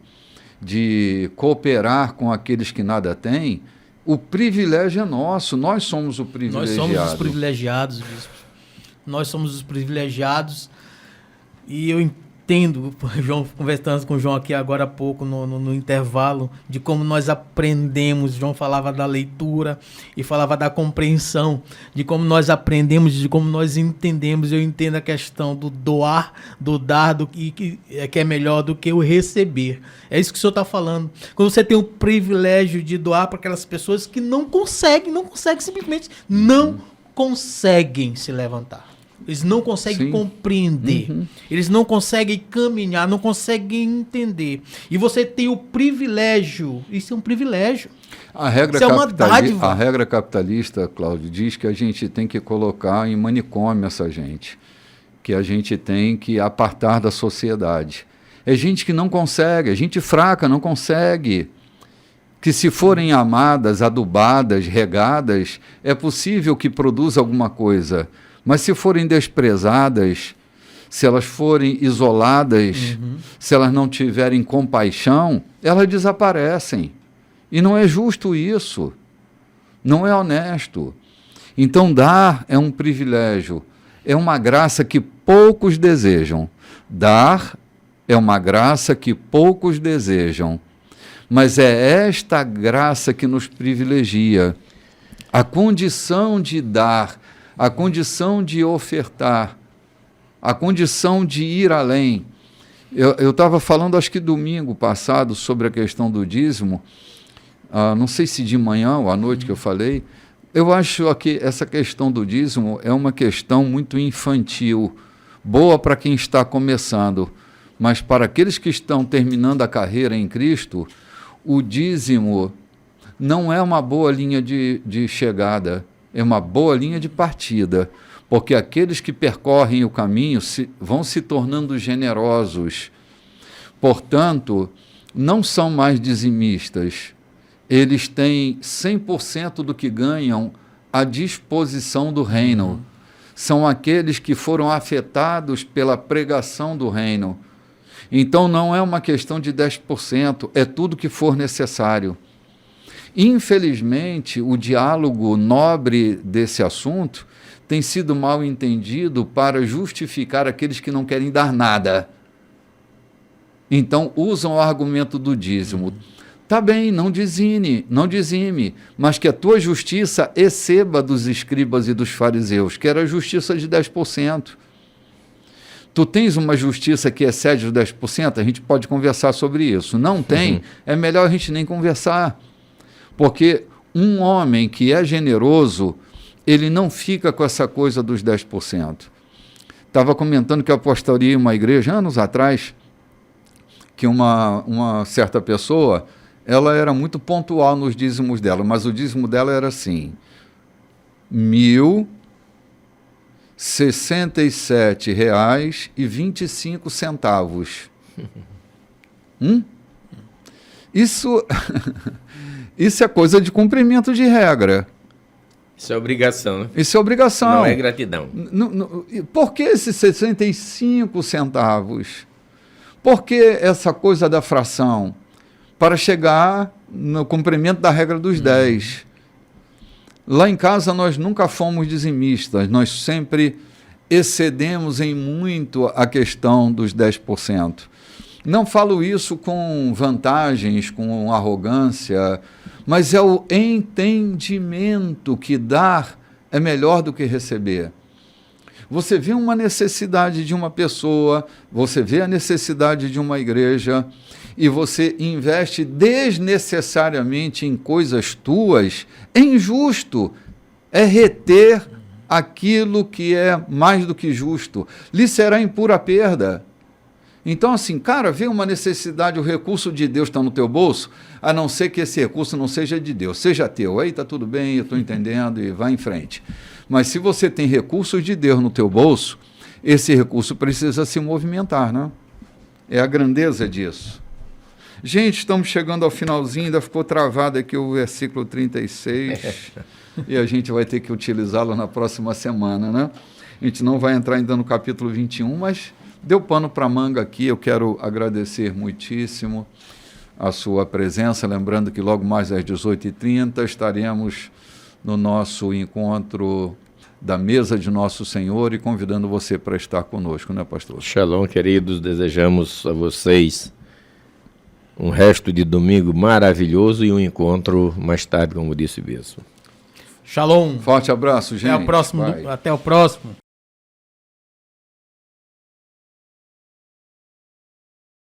de cooperar com aqueles que nada têm, o privilégio é nosso, nós somos o privilegiado. Nós somos os privilegiados, bispo. Nós somos os privilegiados e eu entendo, João, conversando com o João aqui agora há pouco no intervalo, de como nós aprendemos. João falava da leitura e falava da compreensão, de como nós aprendemos, de como nós entendemos. Eu entendo a questão do doar, do dar, que é melhor do que o receber. É isso que o senhor está falando. Quando você tem o privilégio de doar para aquelas pessoas que não conseguem simplesmente não conseguem se levantar. Eles não conseguem compreender. Eles não conseguem caminhar, não conseguem entender. E você tem o privilégio. Isso é um privilégio. A regra, isso é uma dádiva. A regra capitalista, Cláudio, diz que a gente tem que colocar em manicômio essa gente. Que a gente tem que apartar da sociedade. É gente que não consegue, é gente fraca, não consegue. Que se forem amadas, adubadas, regadas, é possível que produza alguma coisa. Mas se forem desprezadas, se elas forem isoladas, se elas não tiverem compaixão, elas desaparecem. E não é justo isso. Não é honesto. Então, dar é um privilégio. É uma graça que poucos desejam. Dar é uma graça que poucos desejam. Mas é esta graça que nos privilegia. A condição de dar, a condição de ofertar, a condição de ir além. Eu estava falando, acho que domingo passado, sobre a questão do dízimo, não sei se de manhã ou à noite que eu falei. Eu acho que essa questão do dízimo é uma questão muito infantil, boa para quem está começando, mas para aqueles que estão terminando a carreira em Cristo, o dízimo não é uma boa linha de chegada, é uma boa linha de partida, porque aqueles que percorrem o caminho vão se tornando generosos. Portanto, não são mais dizimistas. Eles têm 100% do que ganham à disposição do reino. São aqueles que foram afetados pela pregação do reino. Então, não é uma questão de 10%, é tudo que for necessário. Infelizmente, o diálogo nobre desse assunto tem sido mal entendido para justificar aqueles que não querem dar nada. Então, usam o argumento do dízimo. Tá bem, não dizime, mas que a tua justiça exceda dos escribas e dos fariseus, que era a justiça de 10%. Tu tens uma justiça que excede os 10%? A gente pode conversar sobre isso. Não tem? É melhor a gente nem conversar. Porque um homem que é generoso, ele não fica com essa coisa dos 10%. Estava comentando que eu apostaria em uma igreja, anos atrás, que uma certa pessoa, ela era muito pontual nos dízimos dela, mas o dízimo dela era assim, R$1.067,25. Isso, isso é coisa de cumprimento de regra. Isso é obrigação, né? Isso é obrigação. Não é gratidão. Por que esses 65 centavos? Por que essa coisa da fração? Para chegar no cumprimento da regra dos 10. Lá em casa nós nunca fomos dizimistas, nós sempre excedemos em muito a questão dos 10%. Não falo isso com vantagens, com arrogância, mas é o entendimento que dar é melhor do que receber. Você vê uma necessidade de uma pessoa, você vê a necessidade de uma igreja e você investe desnecessariamente em coisas tuas, é injusto, é reter aquilo que é mais do que justo, lhe será em pura perda. Então, assim, cara, vê uma necessidade, o recurso de Deus está no teu bolso, a não ser que esse recurso não seja de Deus, seja teu. Aí está tudo bem, eu estou entendendo e vai em frente. Mas se você tem recursos de Deus no teu bolso, esse recurso precisa se movimentar, né? É a grandeza disso. Gente, estamos chegando ao finalzinho, ainda ficou travado aqui o versículo 36, e a gente vai ter que utilizá-lo na próxima semana, né? A gente não vai entrar ainda no capítulo 21, mas deu pano para manga aqui. Eu quero agradecer muitíssimo a sua presença, lembrando que logo mais às 18h30 estaremos no nosso encontro da mesa de Nosso Senhor e convidando você para estar conosco, né, pastor? Shalom, queridos, desejamos a vocês um resto de domingo maravilhoso e um encontro mais tarde, como disse o bispo. Shalom. Forte abraço, gente. Até o próximo.